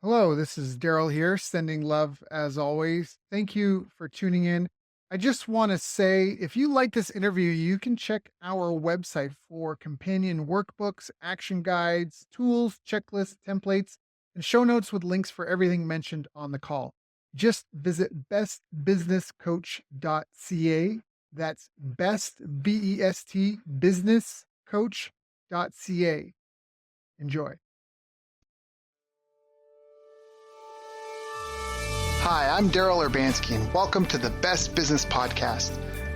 Hello, this is Daryl here, sending love as always. Thank you for tuning in. I just want to say if you like this interview, you can check our website for companion workbooks, action guides, tools, checklists, templates, and show notes with links for everything mentioned on the call. Just visit bestbusinesscoach.ca. That's best, B-E-S-T, businesscoach.ca. Enjoy. Hi, I'm Daryl Urbanski, and welcome to the Best Business Podcast.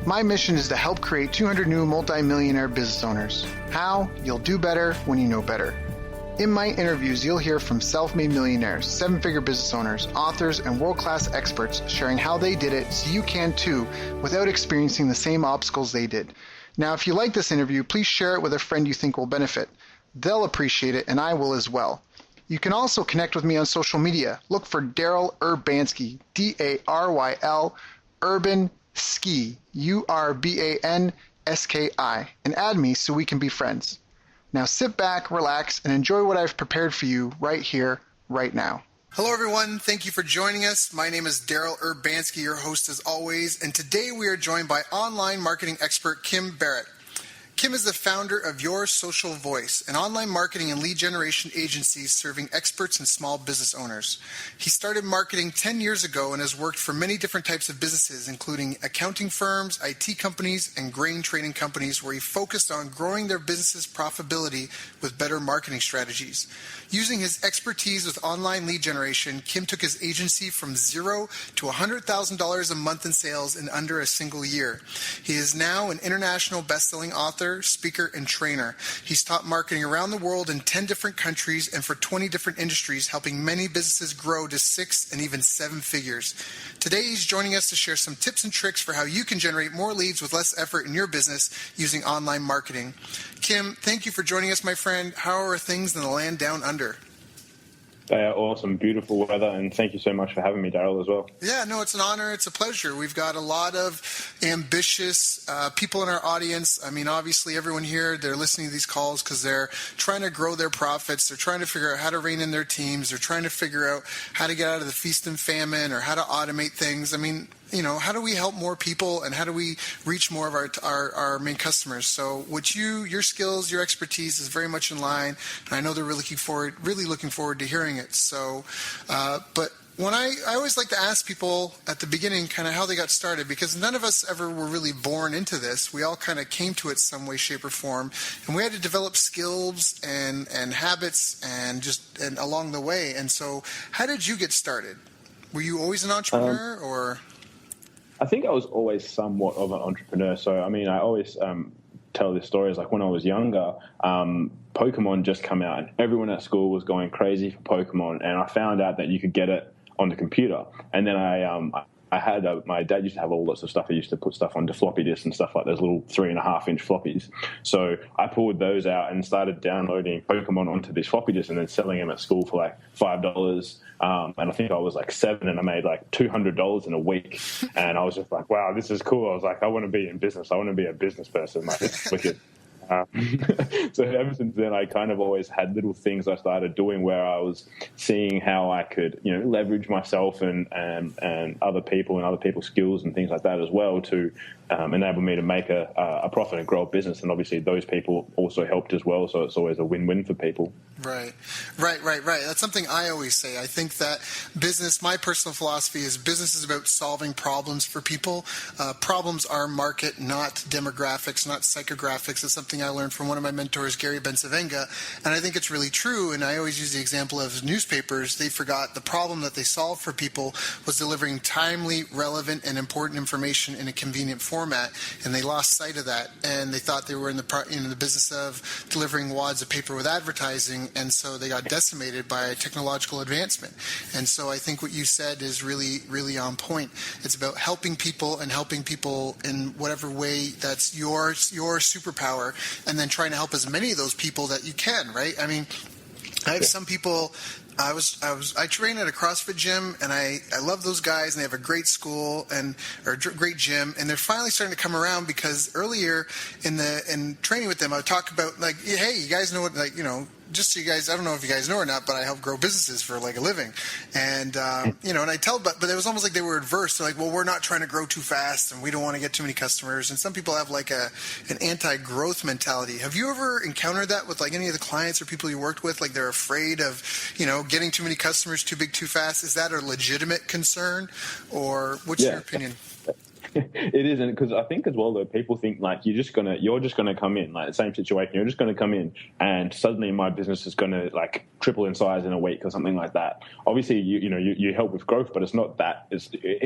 My mission is to help create 200 new multimillionaire business owners. How? You'll do better when you know better. In my interviews, you'll hear from self-made millionaires, seven-figure business owners, authors, and world-class experts sharing how they did it so you can too without experiencing the same obstacles they did. Now, if you like this interview, please share it with a friend you think will benefit. They'll appreciate it, and I will as well. You can also connect with me on social media. Look for Daryl Urbanski, D-A-R-Y-L, Urban Ski, U-R-B-A-N-S-K-I, and add me so we can be friends. Now sit back, relax, and enjoy what I've prepared for you right here, right now. Hello, everyone. Thank you for joining us. My name is Daryl Urbanski, your host as always, and today we are joined by online marketing expert Kim Barrett. Kim is the founder of Your Social Voice, an online marketing and lead generation agency serving experts and small business owners. He started marketing 10 years ago and has worked for many different types of businesses, including accounting firms, IT companies, and grain trading companies, where he focused on growing their businesses' profitability with better marketing strategies. Using his expertise with online lead generation, Kim took his agency from zero to $100,000 a month in sales in under a single year. He is now an international best-selling author, speaker, and trainer. He's taught marketing around the world in 10 different countries and for 20 different industries, helping many businesses grow to 6 and even 7 figures. Today, he's joining us to share some tips and tricks for how you can generate more leads with less effort in your business using online marketing. Kim, thank you for joining us, my friend. How are things in the land down under? They are awesome, beautiful weather, and thank you so much for having me, Daryl, as well. Yeah, no, it's an honor. It's a pleasure. We've got a lot of ambitious people in our audience. I mean, obviously, everyone here, they're listening to these calls because they're trying to grow their profits. They're trying to figure out how to rein in their teams. They're trying to figure out how to get out of the feast and famine or how to automate things. I mean, you know, how do we help more people and how do we reach more of our main customers? So what your skills, your expertise is very much in line, and I know they're really looking forward to hearing it. So, but when I always like to ask people at the beginning kind of how they got started, because none of us ever were really born into this. We all kind of came to it some way, shape, or form, and we had to develop skills and habits and along the way. And so how did you get started? Were you always an entrepreneur or? I think I was always somewhat of an entrepreneur. So, I mean, I always tell this story. Is like when I was younger, Pokemon just come out, and everyone at school was going crazy for Pokemon. And I found out that you could get it on the computer. And then I had my dad used to have all lots of stuff. He used to put stuff onto floppy disks and stuff like those little 3.5-inch floppies. So I pulled those out and started downloading Pokemon onto these floppy disks and then selling them at school for like $5. And I think I was like 7 and I made like $200 in a week. And I was just like, wow, this is cool. I was like, I want to be in business. I want to be a business person. Like, it's wicked. So ever since then, I kind of always had little things I started doing where I was seeing how I could, you know, leverage myself and other people and other people's skills and things like that as well to enable me to make a profit and grow a business. And obviously those people also helped as well. So it's always a win-win for people. Right. That's something I always say. I think that business, my personal philosophy is business is about solving problems for people. Problems are market, not demographics, not psychographics. It's something I learned from one of my mentors, Gary Bensavenga, and I think it's really true. And I always use the example of newspapers. They forgot the problem that they solved for people was delivering timely, relevant, and important information in a convenient format, and they lost sight of that. And they thought they were in the business of delivering wads of paper with advertising, and so they got decimated by technological advancement. And so I think what you said is really, really on point. It's about helping people in whatever way that's your superpower, and then trying to help as many of those people that you can, right? I mean, I have some people. I train at a CrossFit gym, and I love those guys, and they have a great school or great gym, and they're finally starting to come around because earlier in training with them, I would talk about like, hey, you guys know what, like, you know, just so you guys, I don't know if you guys know or not, but I help grow businesses for like a living. And, and I tell, but it was almost like they were adverse. They're like, well, we're not trying to grow too fast and we don't want to get too many customers. And some people have like an anti-growth mentality. Have you ever encountered that with like any of the clients or people you worked with? Like they're afraid of, getting too many customers, too big, too fast. Is that a legitimate concern, or what's your opinion? It isn't, because I think as well though, people think like you're just gonna come in, like the same situation, you're just gonna come in and suddenly my business is gonna like triple in size in a week or something like that. Obviously you help with growth, but it's not that.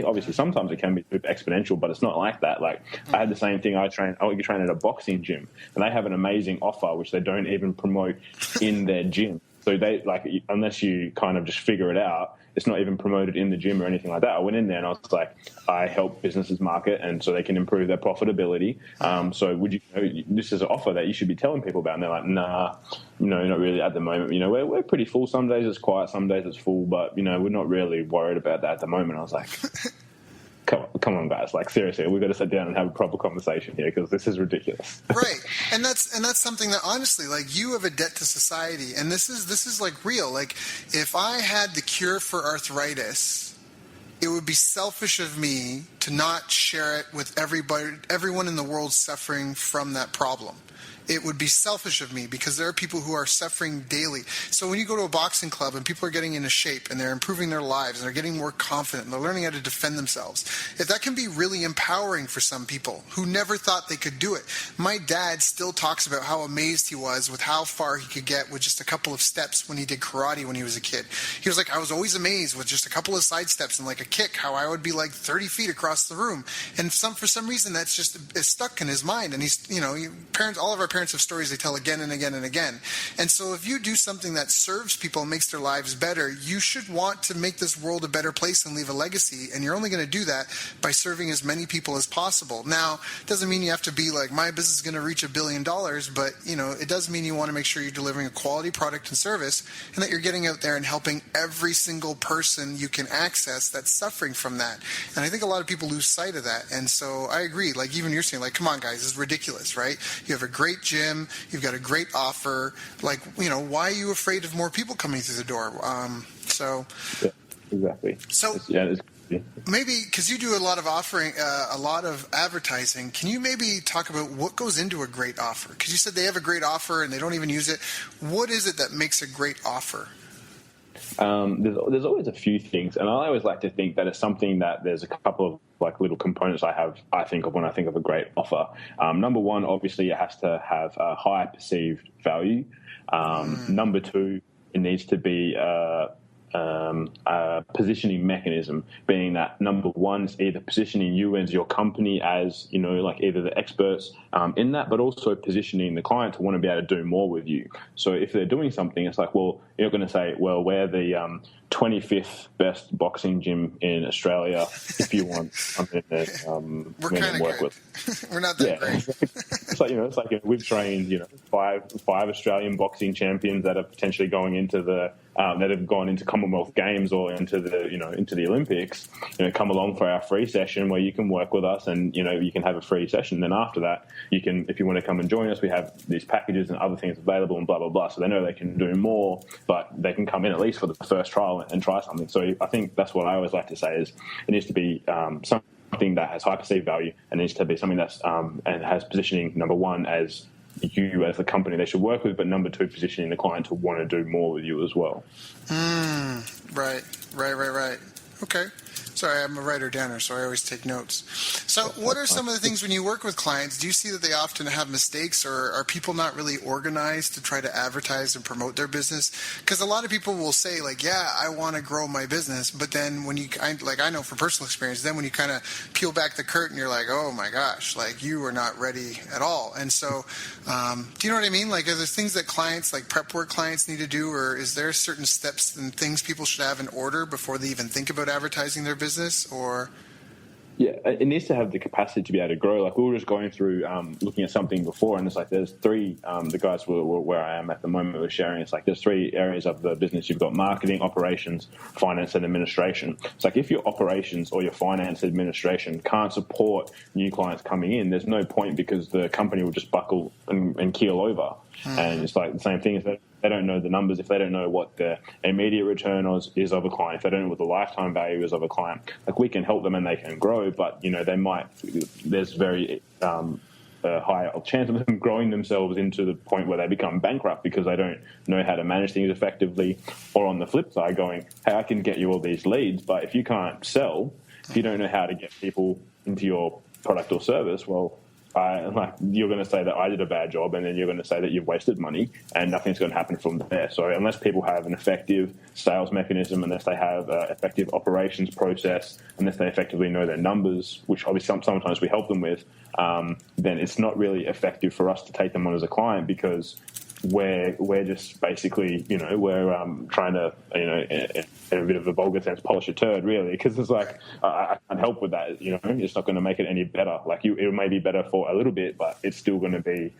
Obviously sometimes it can be exponential, but it's not like that. Like I had the same thing. I train at a boxing gym, and they have an amazing offer which they don't even promote in their gym. So they like, unless you kind of just figure it out, it's not even promoted in the gym or anything like that. I went in there and I was like, I help businesses market and so they can improve their profitability. So this is an offer that you should be telling people about. And they're like, nah, not really at the moment. We're pretty full. Some days it's quiet, some days it's full, but we're not really worried about that at the moment. I was like, come on, guys! Like seriously, we've got to sit down and have a proper conversation here because this is ridiculous. Right, and that's something that honestly, like you have a debt to society, and this is like real. Like if I had the cure for arthritis, it would be selfish of me to not share it with everyone in the world suffering from that problem. It would be selfish of me because there are people who are suffering daily. So when you go to a boxing club and people are getting into shape and they're improving their lives and they're getting more confident and they're learning how to defend themselves, if that can be really empowering for some people who never thought they could do it. My dad still talks about how amazed he was with how far he could get with just a couple of steps when he did karate when he was a kid. He was like, I was always amazed with just a couple of side steps and like a kick, how I would be like 30 feet across the room. And for some reason that's just is stuck in his mind. And he's, all of our parents have stories they tell again and again and again. And so if you do something that serves people and makes their lives better, you should want to make this world a better place and leave a legacy. And you're only going to do that by serving as many people as possible. Now, it doesn't mean you have to be like, my business is going to reach $1 billion, but it does mean you want to make sure you're delivering a quality product and service and that you're getting out there and helping every single person you can access that's suffering from that. And I think a lot of people lose sight of that. And so I agree, like even you're saying, like, come on guys, this is ridiculous, right? You have a great gym, you've got a great offer. Like, why are you afraid of more people coming through the door? Yeah, exactly. So maybe because you do a lot of a lot of advertising, can you maybe talk about what goes into a great offer? Because you said they have a great offer and they don't even use it. What is it that makes a great offer? There's always a few things, and I always like to think that it's something that there's a couple of like little components I think of when I think of a great offer. Number one, obviously, it has to have a high perceived value. Number two, it needs to be a positioning mechanism, being that number one is either positioning you as your company as, like either the experts in that, but also positioning the client to want to be able to do more with you. So if they're doing something, it's like, well, you're going to say, well, we're the 25th best boxing gym in Australia. If you want something that we're kind of work good. With. We're not that great. It's like we've trained, five Australian boxing champions that are potentially going into that have gone into Commonwealth Games or into the Olympics. Come along for our free session where you can work with us and you can have a free session. Then after that, you can, if you want to come and join us, we have these packages and other things available and blah blah blah. So they know they can do more, but they can come in at least for the first trial and try something. So I think that's what I always like to say is it needs to be something that has high perceived value, and it needs to be something that's and has positioning, number one, as you as the company they should work with, but number two, positioning the client to want to do more with you as well. Right. Okay. Sorry, I'm a writer-downer, so I always take notes. So what are some of the things when you work with clients, do you see that they often have mistakes, or are people not really organized to try to advertise and promote their business? Because a lot of people will say, like, yeah, I want to grow my business, but then when I know from personal experience, then when you kind of peel back the curtain, you're like, oh my gosh, like you are not ready at all. And so, do you know what I mean? Like, are there things that clients, like prep work clients need to do, or is there certain steps and things people should have in order before they even think about advertising their business? Or yeah, it needs to have the capacity to be able to grow. Like we were just going through looking at something before, and it's like there's three. The guys were where I am at the moment were sharing. It's like there's three areas of the business. You've got marketing, operations, finance, and administration. It's like if your operations or your finance administration can't support new clients coming in, there's no point because the company will just buckle and keel over. And it's like the same thing is that they don't know the numbers, if they don't know what the immediate return is of a client, if they don't know what the lifetime value is of a client, like we can help them and they can grow, but there's very high chance of them growing themselves into the point where they become bankrupt because they don't know how to manage things effectively. Or on the flip side, going, hey, I can get you all these leads, but if you can't sell, if you don't know how to get people into your product or service, well, you're going to say that I did a bad job, and then you're going to say that you've wasted money, and nothing's going to happen from there. So unless people have an effective sales mechanism, unless they have an effective operations process, unless they effectively know their numbers, which obviously sometimes we help them with, then it's not really effective for us to take them on as a client, because we're just basically, we're trying to, in a bit of a vulgar sense, polish a turd, really, because it's like, I can't help with that, it's not going to make it any better. Like, it may be better for a little bit, but it's still going to be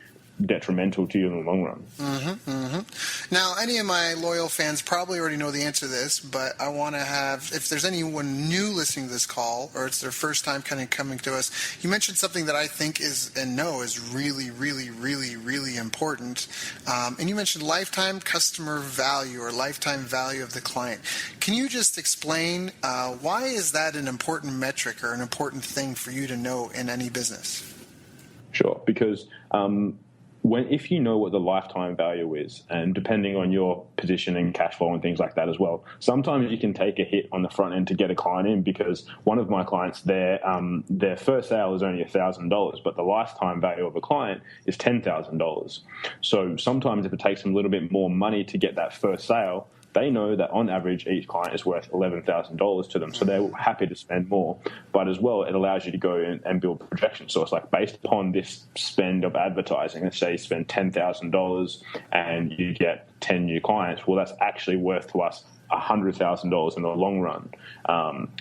detrimental to you in the long run. Now, any of my loyal fans probably already know the answer to this, but I want to have, if there's anyone new listening to this call, or it's their first time kind of coming to us, you mentioned something that I think is really, really, really, really important. And you mentioned lifetime customer value, or lifetime value of the client. Can you just explain why is that an important metric or an important thing for you to know in any business? Sure, because if you know what the lifetime value is, and depending on your position and cash flow and things like that as well, sometimes you can take a hit on the front end to get a client in, because one of my clients, their first sale is only $1,000, but the lifetime value of a client is $10,000. So sometimes if it takes them a little bit more money to get that first sale, they know that on average each client is worth $11,000 to them, so they're happy to spend more. But as well, it allows you to go in and build projections. So it's like, based upon this spend of advertising, let's say you spend $10,000 and you get 10 new clients, well, that's actually worth to us $100,000 in the long run.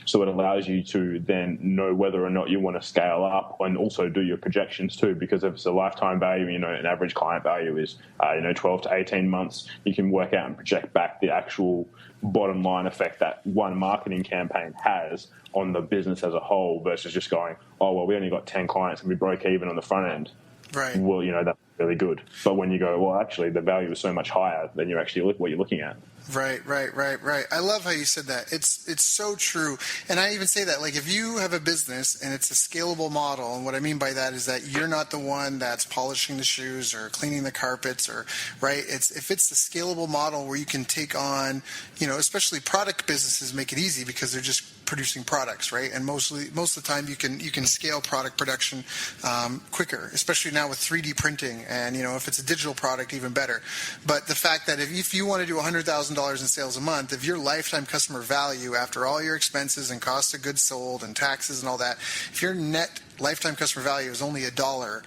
So it allows you to then know whether or not you want to scale up, and also do your projections too, because if it's a lifetime value, an average client value is 12 to 18 months, you can work out and project back the actual bottom line effect that one marketing campaign has on the business as a whole, versus just going, oh, well, we only got 10 clients and we broke even on the front end. Right. Well, that's really good. But when you go, well, actually the value is so much higher than you actually what you're looking at. Right. I love how you said that. It's so true. And I even say that, like, if you have a business and it's a scalable model, and what I mean by that is that you're not the one that's polishing the shoes or cleaning the carpets, or, right? If it's the scalable model where you can take on, especially product businesses make it easy because they're just producing products, right? And most of the time you can scale product production quicker, especially now with 3D printing, and if it's a digital product, even better. But the fact that if you want to do $100,000 in sales a month, if your lifetime customer value after all your expenses and cost of goods sold and taxes and all that, if your net lifetime customer value is only $1,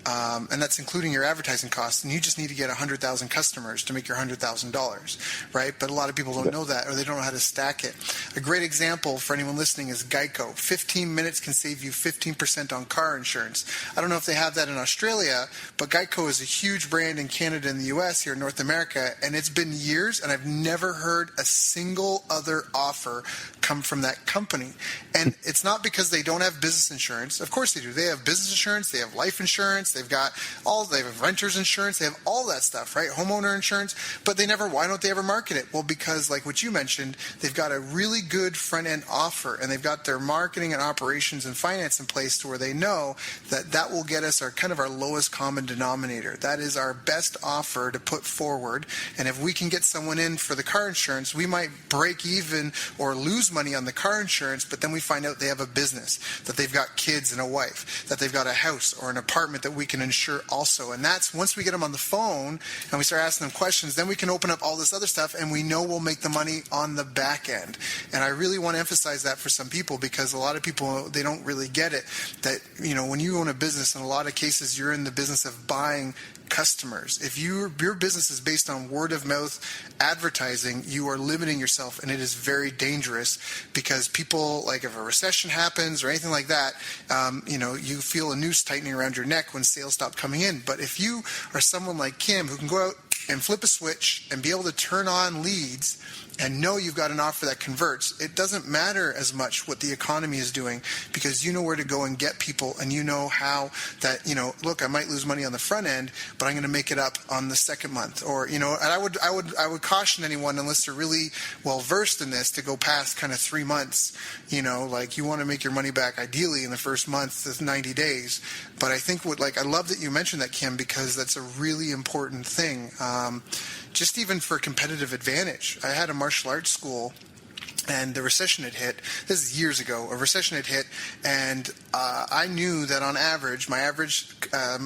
and that's including your advertising costs, and you just need to get 100,000 customers to make your $100,000, right? But a lot of people don't know that, or they don't know how to stack it. A great example for anyone listening is Geico. 15 minutes can save you 15% on car insurance. I don't know if they have that in Australia, but Geico is a huge brand in Canada and the US, here in North America, and it's been years, and I've never heard a single other offer come from that company. And it's not because they don't have business insurance. Of course they do. They have business insurance, they have life insurance, they have renter's insurance, they have all that stuff, right? Homeowner insurance, but why don't they ever market it? Well, because like what you mentioned, they've got a really good front end offer, and they've got their marketing and operations and finance in place to where they know that will get us our lowest common denominator. That is our best offer to put forward. And if we can get someone in for the car insurance, we might break even or lose money on the car insurance, but then we find out they have a business, that they've got kids and a wife, that they've got a house or an apartment that we can insure also. And that's, once we get them on the phone and we start asking them questions, then we can open up all this other stuff, and we know we'll make the money on the back end. And I really want to emphasize that for some people, because a lot of people, they don't really get it, that when you own a business, in a lot of cases you're in the business of buying customers. If your business is based on word of mouth advertising, you are limiting yourself, and it is very dangerous, because people, like, if a recession happens or anything like that, you feel a noose tightening around your neck when sales stop coming in. But if you are someone like Kim, who can go out and flip a switch and be able to turn on leads and know you've got an offer that converts, it doesn't matter as much what the economy is doing, because you know where to go and get people, and you know how that, look, I might lose money on the front end, but I'm going to make it up on the second month. Or, and I would caution anyone, unless they're really well versed in this, to go past kind of 3 months. Like, you want to make your money back ideally in the first month, the 90 days. But I think I love that you mentioned that, Kim, because that's a really important thing. Just even for competitive advantage. I had a martial arts school, and the recession had hit. This is years ago. A recession had hit, and I knew that on average, my average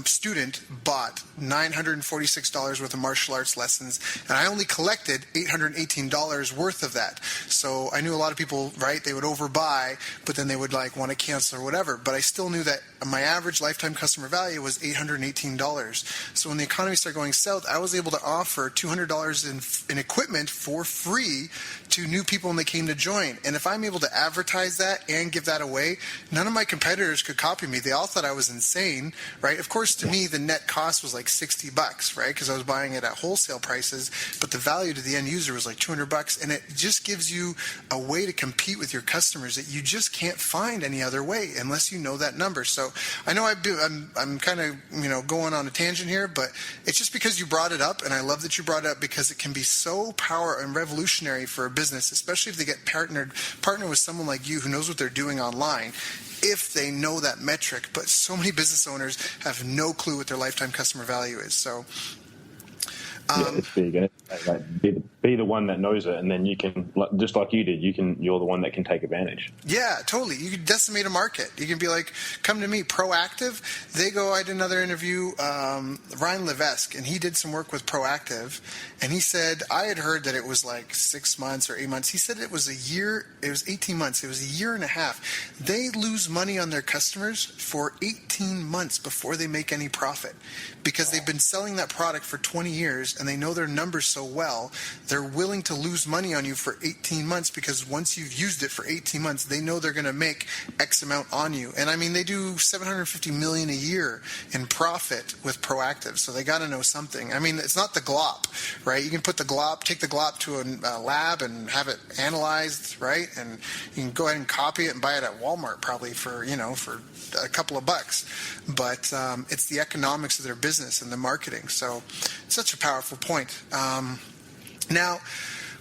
student bought $946 worth of martial arts lessons, and I only collected $818 worth of that. So I knew a lot of people, right, they would overbuy, but then they would want to cancel or whatever. But I still knew that my average lifetime customer value was $818. So when the economy started going south, I was able to offer $200 in equipment for free to new people when they came to join. And if I'm able to advertise that and give that away, none of my competitors could copy me. They all thought I was insane, right? Of course, to me, the net cost was like $60, right? Because I was buying it at wholesale prices, but the value to the end user was like $200. And it just gives you a way to compete with your customers that you just can't find any other way unless you know that number. So I know I'm kind of, going on a tangent here, but it's just because you brought it up, and I love that you brought it up, because it can be so powerful and revolutionary for a business, especially if they get partner with someone like you who knows what they're doing online, if they know that metric. But so many business owners have no clue what their lifetime customer value is. So it's big. Be the one that knows it, and then you can, just like you did, you're the one that can take advantage. Yeah, totally. You can decimate a market. You can be like, come to me, Proactive. I did another interview, Ryan Levesque, and he did some work with Proactive, and he said, I had heard that it was like 6 months or 8 months. He said it was a year, it was 18 months. It was a year and a half. They lose money on their customers for 18 months before they make any profit, because they've been selling that product for 20 years, and they know their numbers so well, they're willing to lose money on you for 18 months, because once you've used it for 18 months, they know they're going to make X amount on you. And I mean, they do $750 million a year in profit with Proactive, so they got to know something. I mean, it's not the glop, right? You can take the glop to a lab and have it analyzed, right? And you can go ahead and copy it and buy it at Walmart probably for a couple of bucks. But it's the economics of their business and the marketing. So it's such a powerful point. Now,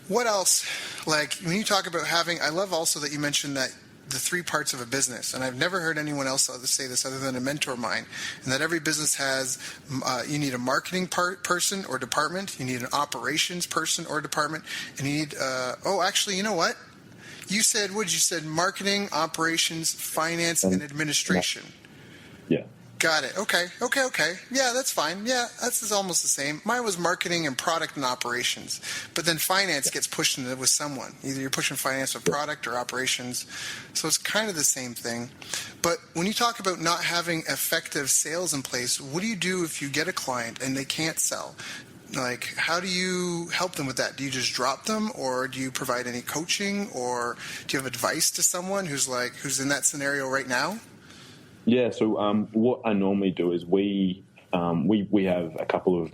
what else? Like, when you talk about I love also that you mentioned that the 3 parts of a business, and I've never heard anyone else say this other than a mentor of mine, and that every business has, you need a marketing person or department, you need an operations person or department, and you need, actually, you know what? You said marketing, operations, finance, and administration. Yeah. Got it. Okay. Yeah, that's fine. Yeah, that's almost the same. Mine was marketing and product and operations. But then finance gets pushed into it with someone. Either you're pushing finance with product or operations. So it's kind of the same thing. But when you talk about not having effective sales in place, what do you do if you get a client and they can't sell? Like, how do you help them with that? Do you just drop them, or do you provide any coaching, or do you have advice to someone who's in that scenario right now? Yeah, so what I normally do is we have a couple of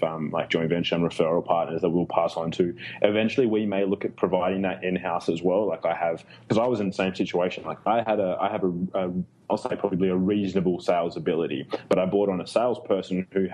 joint venture and referral partners that we'll pass on to. Eventually, we may look at providing that in-house as well. Like I have, because I was in the same situation. Like I have a I'll say probably a reasonable sales ability, but I brought on a salesperson who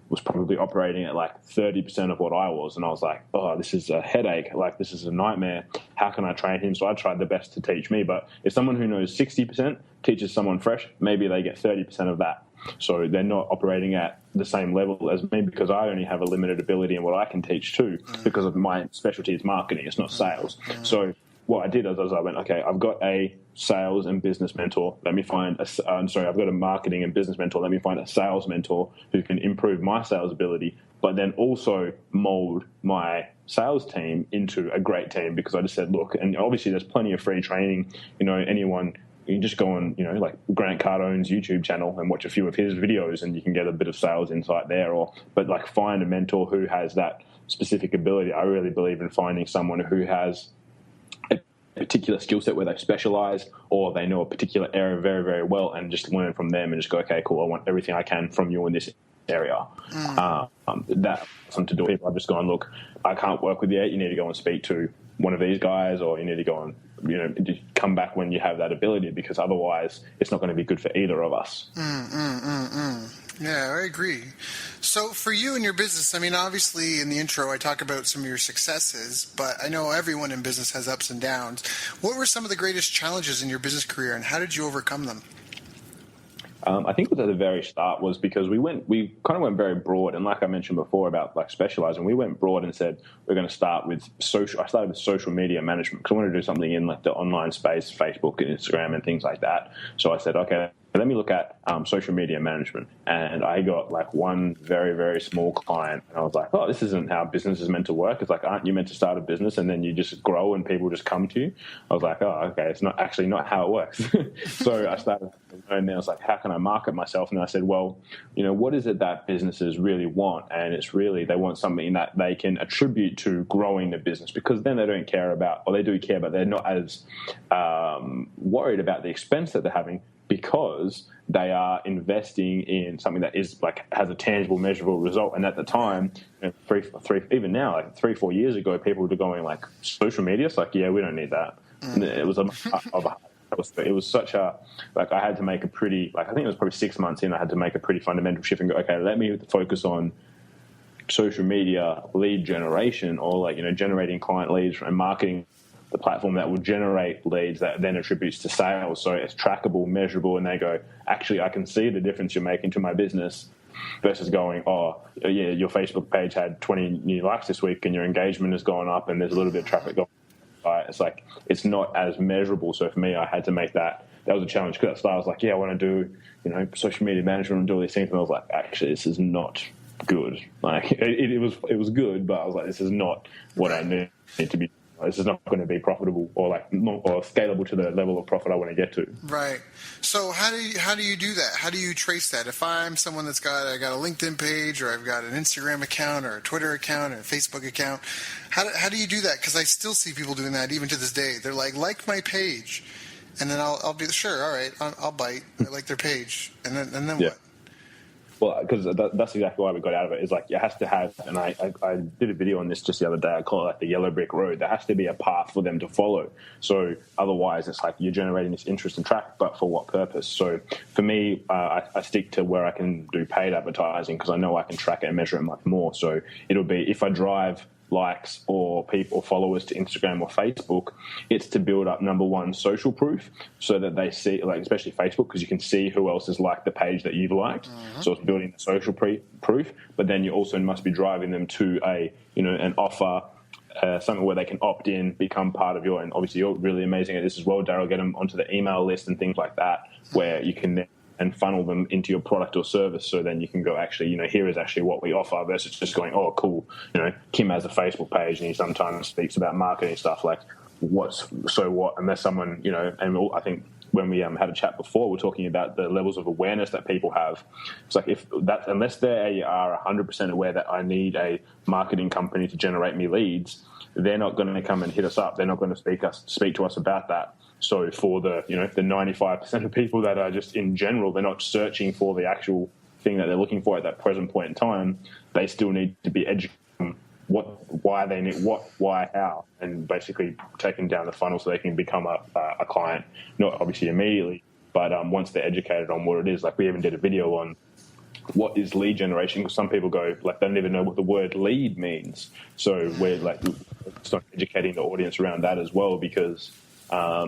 was probably operating at like 30% of what I was, and I was like, oh, this is a headache. Like, this is a nightmare. How can I train him? So I tried the best to teach me. But if someone who knows 60% teaches someone fresh, maybe they get 30% of that. So they're not operating at the same level as me, because I only have a limited ability in what I can teach too, because of my specialty is marketing. It's not sales. So what I did is I went, okay, I've got a sales and business mentor. Let me find I've got a marketing and business mentor. Let me find a sales mentor who can improve my sales ability, but then also mold my sales team into a great team. Because I just said, look, and obviously there's plenty of free training. Anyone, you can just go on, like Grant Cardone's YouTube channel and watch a few of his videos, and you can get a bit of sales insight there. But like, find a mentor who has that specific ability. I really believe in finding someone who has a particular skill set where they specialize, or they know a particular area very, very well, and just learn from them and just go, okay, cool, I want everything I can from you in this area. That's something to do. I've just gone, look, I can't work with you. You need to go and speak to one of these guys, or you need to go on, just come back when you have that ability, because otherwise it's not going to be good for either of us. Yeah, I agree. So for you and your business, I mean, obviously in the intro I talk about some of your successes, but I know everyone in business has ups and downs. What were some of the greatest challenges in your business career, and how did you overcome them? I think it was at the very start was because we kind of went very broad, and like I mentioned before about like specializing, we went broad and said we're going to start with social. I started with social media management because I wanted to do something in like the online space, Facebook and Instagram and things like that. So I said, okay, let me look at social media management. And I got like one very, very small client. And I was like, oh, this isn't how business is meant to work. It's like, aren't you meant to start a business and then you just grow and people just come to you? I was like, oh, okay, it's not actually not how it works. So I started, and then I was like, how can I market myself? And I said, well, what is it that businesses really want? And it's really, they want something that they can attribute to growing the business, because then they don't care about, or they do care, but they're not as worried about the expense that they're having, because they are investing in something that is like has a tangible, measurable result. And at the time, even now, like 3-4 years ago, people were going like social media. It's like, yeah, we don't need that. And it was it was such a, like I had to make a pretty, like I think it was probably 6 months in, I had to make a pretty fundamental shift and go, okay, let me focus on social media lead generation, or like, generating client leads and marketing the platform that will generate leads that then attributes to sales. So it's trackable, measurable, and they go, actually, I can see the difference you're making to my business, versus going, oh, yeah, your Facebook page had 20 new likes this week and your engagement has gone up and there's a little bit of traffic going up. It's like, it's not as measurable. So for me, I had to make that was a challenge, because at the start I was like, yeah, I want to do, social media management and do all these things. And I was like, actually, this is not good. Like it was good, but I was like, this is not what I need to be. This is not going to be profitable or scalable to the level of profit I want to get to. Right. So how do you do that? How do you trace that? If I'm someone I got a LinkedIn page, or I've got an Instagram account, or a Twitter account, or a Facebook account, how do you do that? Because I still see people doing that even to this day. They're like my page, and then I'll be sure. All right, I'll bite. I like their page, and then yeah. What? Well, because that's exactly why we got out of it. Is like, it has to have, and I did a video on this just the other day. I call it like the yellow brick road. There has to be a path for them to follow. So otherwise, it's like you're generating this interest and track, but for what purpose? So for me, I stick to where I can do paid advertising, because I know I can track it and measure it much more. So it'll be, if I drive likes or people followers to Instagram or Facebook, it's to build up, number one, social proof, so that they see, like especially Facebook, because you can see who else has liked the page that you've liked. So it's building the social proof, but then you also must be driving them to an offer, something where they can opt in, become part of and obviously you're really amazing at this as well, Daryl, get them onto the email list and things like that, where you can then and funnel them into your product or service. So then you can go, actually, here is actually what we offer, versus just going, oh, cool, Kim has a Facebook page and he sometimes speaks about marketing stuff. Like, what? Unless someone, and I think when we had a chat before, we're talking about the levels of awareness that people have. It's like, unless they are 100% aware that I need a marketing company to generate me leads, they're not going to come and hit us up. They're not going to speak to us about that. So for the 95% of people that are just in general, they're not searching for the actual thing that they're looking for at that present point in time. They still need to be educated on why they need why, how, and basically taking down the funnel so they can become a client. Not obviously immediately, but once they're educated on what it is. Like, we even did a video on what is lead generation, because some people go like they don't even know what the word lead means. So we're like start educating the audience around that as well, because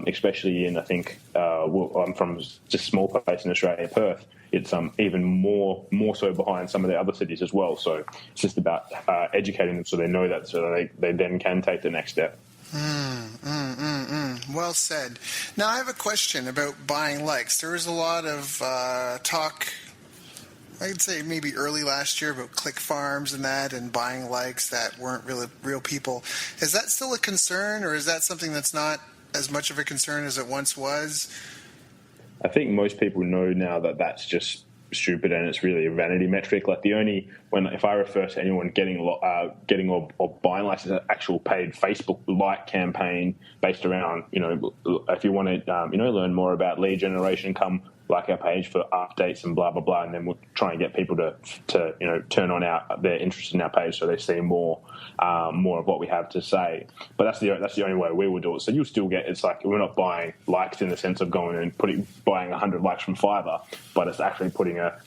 especially in, I think, I'm from just a small place in Australia, Perth. It's even more so behind some of the other cities as well. So it's just about educating them so they know that, so they then can take the next step. Well said. Now I have a question about buying likes. There was a lot of talk, I'd say maybe early last year, about click farms and that, and buying likes that weren't really real people. Is that still a concern, or is that something that's not as much of a concern as it once was? I think most people know now that that's just stupid, and it's really a vanity metric. Like, if I refer to anyone getting or buying likes, as an actual paid Facebook like campaign based around, if you want to, learn more about lead generation, come like our page for updates and blah blah blah, and then we'll try and get people to turn on their interest in our page so they see more of what we have to say. But that's the only way we will do it. So you'll still get, it's like we're not buying likes in the sense of going and buying 100 likes from Fiverr, but it's actually putting a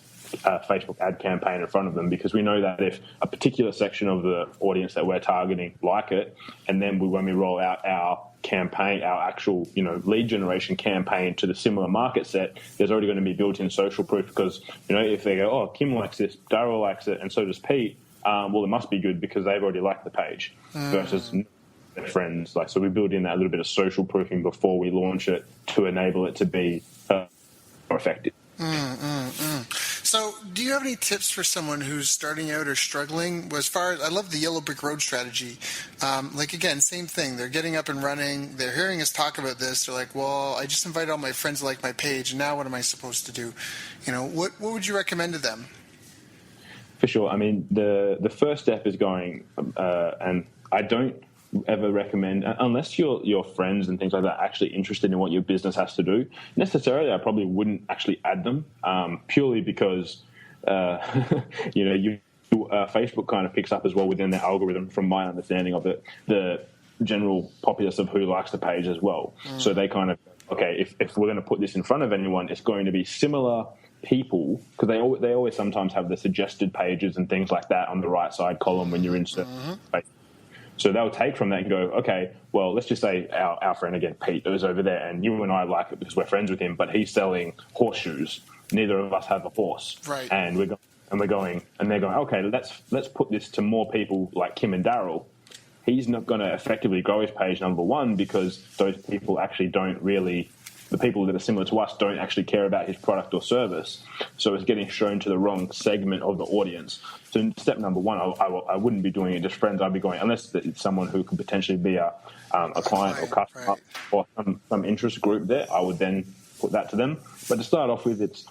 Facebook ad campaign in front of them, because we know that if a particular section of the audience that we're targeting like it, and then when we roll out our campaign, our actual lead generation campaign to the similar market set, there's already going to be built-in social proof, because if they go, oh, Kim likes this, Daryl likes it, and so does Pete, well, it must be good because they've already liked the page versus their friends. So we build in that little bit of social proofing before we launch it to enable it to be more effective. So do you have any tips for someone who's starting out or struggling? As far as, I love the yellow brick road strategy. Again, same thing. They're getting up and running. They're hearing us talk about this. They're like, well, I just invited all my friends to like my page, and now what am I supposed to do? What would you recommend to them? For sure. I mean, the first step is going, and I don't ever recommend, unless your friends and things like that are actually interested in what your business has to do, necessarily I probably wouldn't actually add them, purely because Facebook kind of picks up as well within the algorithm, from my understanding of it, the general populace of who likes the page as well. So they kind of, okay, if we're going to put this in front of anyone, it's going to be similar people, because they always sometimes have the suggested pages and things like that on the right side column when you're in certain space. So they'll take from that and go, okay, well, let's just say our friend again, Pete, is over there, and you and I like it because we're friends with him, but he's selling horseshoes. Neither of us have a horse, right? And they're going, okay, let's put this to more people like Kim and Daryl. He's not going to effectively grow his page, number one, because those people actually don't really. The people that are similar to us don't actually care about his product or service. So it's getting shown to the wrong segment of the audience. So step number one, I wouldn't be doing it just friends. I'd be going, unless it's someone who could potentially be a client or customer, right, or some interest group there, I would then put that to them. But to start off with, it's,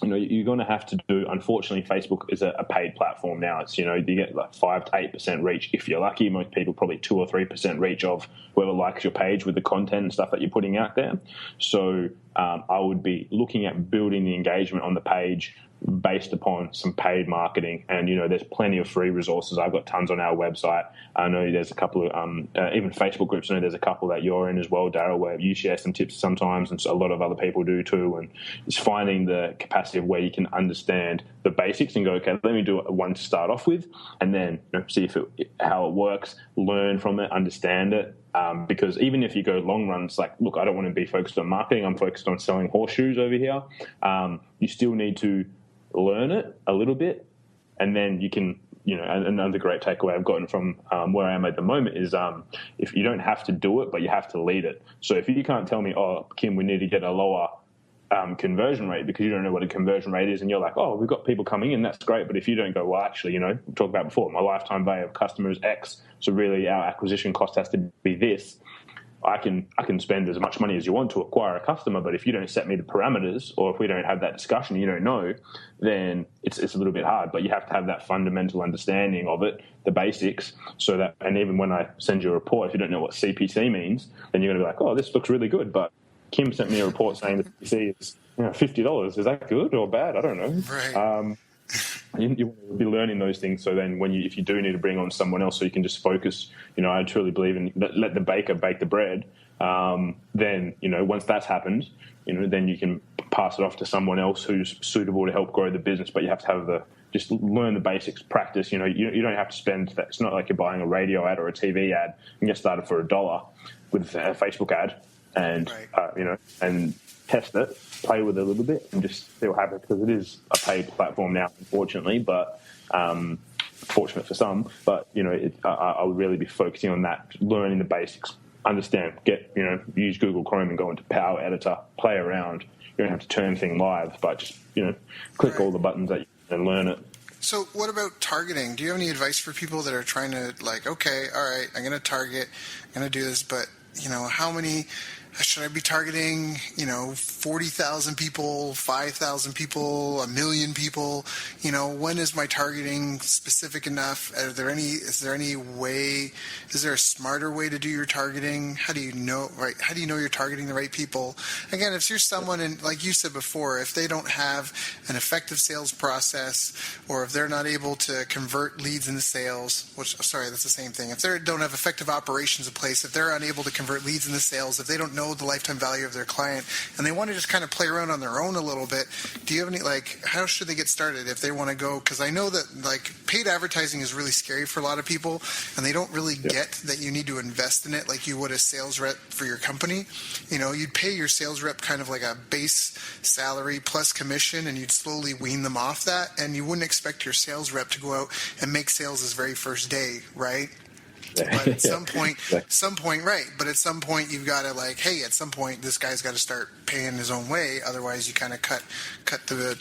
you're going to have to do, unfortunately, Facebook is a paid platform now. It's, you get like 5 to 8% reach if you're lucky. Most people probably 2 or 3% reach of whoever likes your page with the content and stuff that you're putting out there. So I would be looking at building the engagement on the page based upon some paid marketing. And, there's plenty of free resources. I've got tons on our website. I know there's a couple of, even Facebook groups, I know there's a couple that you're in as well, Daryl, where you share some tips sometimes, and so a lot of other people do too. And it's finding the capacity of where you can understand the basics and go, okay, let me do one to start off with, and then see how it works, learn from it, understand it. Because even if you go long run, it's like, look, I don't want to be focused on marketing. I'm focused on selling horseshoes over here. You still need to learn it a little bit, and then you can, another great takeaway I've gotten from where I am at the moment is if you don't have to do it, but you have to lead it. So if you can't tell me, oh, Kim, we need to get a lower conversion rate, because you don't know what a conversion rate is, and you're like, oh, we've got people coming in, that's great. But if you don't go, well, actually, we talked about before, my lifetime value of customers X, so really our acquisition cost has to be this. I can spend as much money as you want to acquire a customer, but if you don't set me the parameters, or if we don't have that discussion, you don't know, then it's a little bit hard. But you have to have that fundamental understanding of it, the basics, so that, and even when I send you a report, if you don't know what CPC means, then you're going to be like, oh, this looks really good, but Kim sent me a report saying the CPC is $50. Is that good or bad? I don't know. Right. You want to be learning those things, so then if you do need to bring on someone else, so you can just focus. I truly believe in let the baker bake the bread. Then once that's happened, then you can pass it off to someone else who's suitable to help grow the business. But you have to have just learn the basics, practice. You don't have to spend. It's not like you're buying a radio ad or a TV ad and get started for $1 with a Facebook ad, and right. And test it, play with it a little bit, and just see what happens, because it is a paid platform now, unfortunately, but fortunate for some. But I would really be focusing on that, learning the basics, understand, use Google Chrome and go into Power Editor, play around. You don't have to turn thing live, but just click right. all the buttons that and learn it. So what about targeting? Do you have any advice for people that are trying to, like, okay, all right, I'm going to target, I'm going to do this, but how many should I be targeting, 40,000 people, 5,000 people, 1,000,000 people? When is my targeting specific enough? Is there a smarter way to do your targeting? How do you know, right? How do you know you're targeting the right people? Again, if you're someone, and like you said before, if they don't have an effective sales process, or if they're not able to convert leads into sales, that's the same thing. If they don't have effective operations in place, if they're unable to convert leads into sales, if they don't know the lifetime value of their client, and they want to just kind of play around on their own a little bit, do you have any, how should they get started if they want to go? Because I know that paid advertising is really scary for a lot of people, and they don't really get that you need to invest in it like you would a sales rep for your company. You'd pay your sales rep kind of like a base salary plus commission, and you'd slowly wean them off that, and you wouldn't expect your sales rep to go out and make sales his very first day, right? But at some point, right. But at some point, you've got to at some point, this guy's got to start paying his own way. Otherwise, you kind of cut the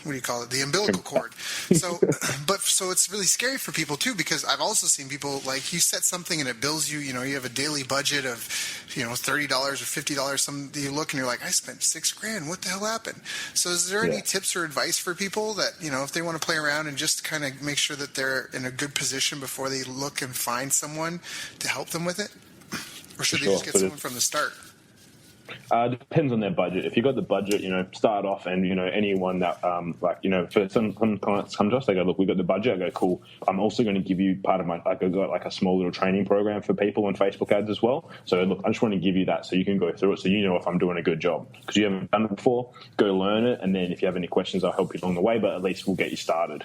what do you call it? The umbilical cord. So it's really scary for people too, because I've also seen people you set something and it bills you. You have a daily budget of $30 or $50. You look and you're like, I spent $6,000. What the hell happened? So is there any tips or advice for people that if they want to play around and just kind of make sure that they're in a good position before they look and find someone to help them with it, or should they just get someone from the start? Depends on their budget. If you've got the budget, start off, and anyone that for some clients come to us, they go, look, we've got the budget. I go, cool. I'm also going to give you part of my, I've got a small little training program for people on Facebook ads as well. So look, I just want to give you that so you can go through it, so if I'm doing a good job, because you haven't done it before. Go learn it, and then if you have any questions, I'll help you along the way. But at least we'll get you started.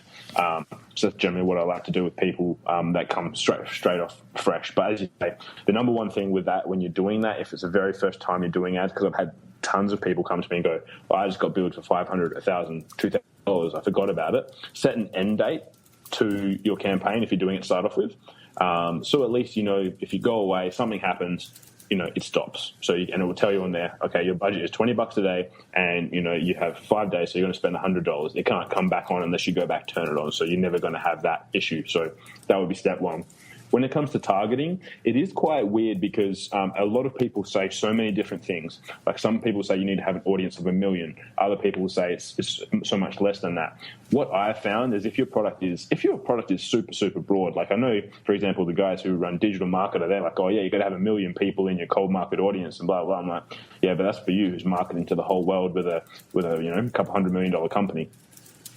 So that's generally what I like to do with people that come straight off fresh. But as you say, the number one thing with that, when you're doing that, if it's the very first time you're doing ads, because I've had tons of people come to me and go, I just got billed for $500, $1,000, $2,000. I forgot about it. Set an end date to your campaign if you're doing it to start off with. So at least, if you go away, something happens, it stops. And it will tell you on there, okay, your budget is $20 a day, and, you have 5 days, so you're going to spend $100. It can't come back on unless you go back, turn it on. So you're never going to have that issue. So that would be step one. When it comes to targeting, it is quite weird because a lot of people say so many different things. Like some people say you need to have an audience of 1 million. Other people say it's so much less than that. What I found is if your product is super, super broad, like I know, for example, the guys who run digital marketer, they're like, oh yeah, you got to have 1 million people in your cold market audience and blah, blah. I'm like, yeah, but that's for you who's marketing to the whole world with a couple $100 million company.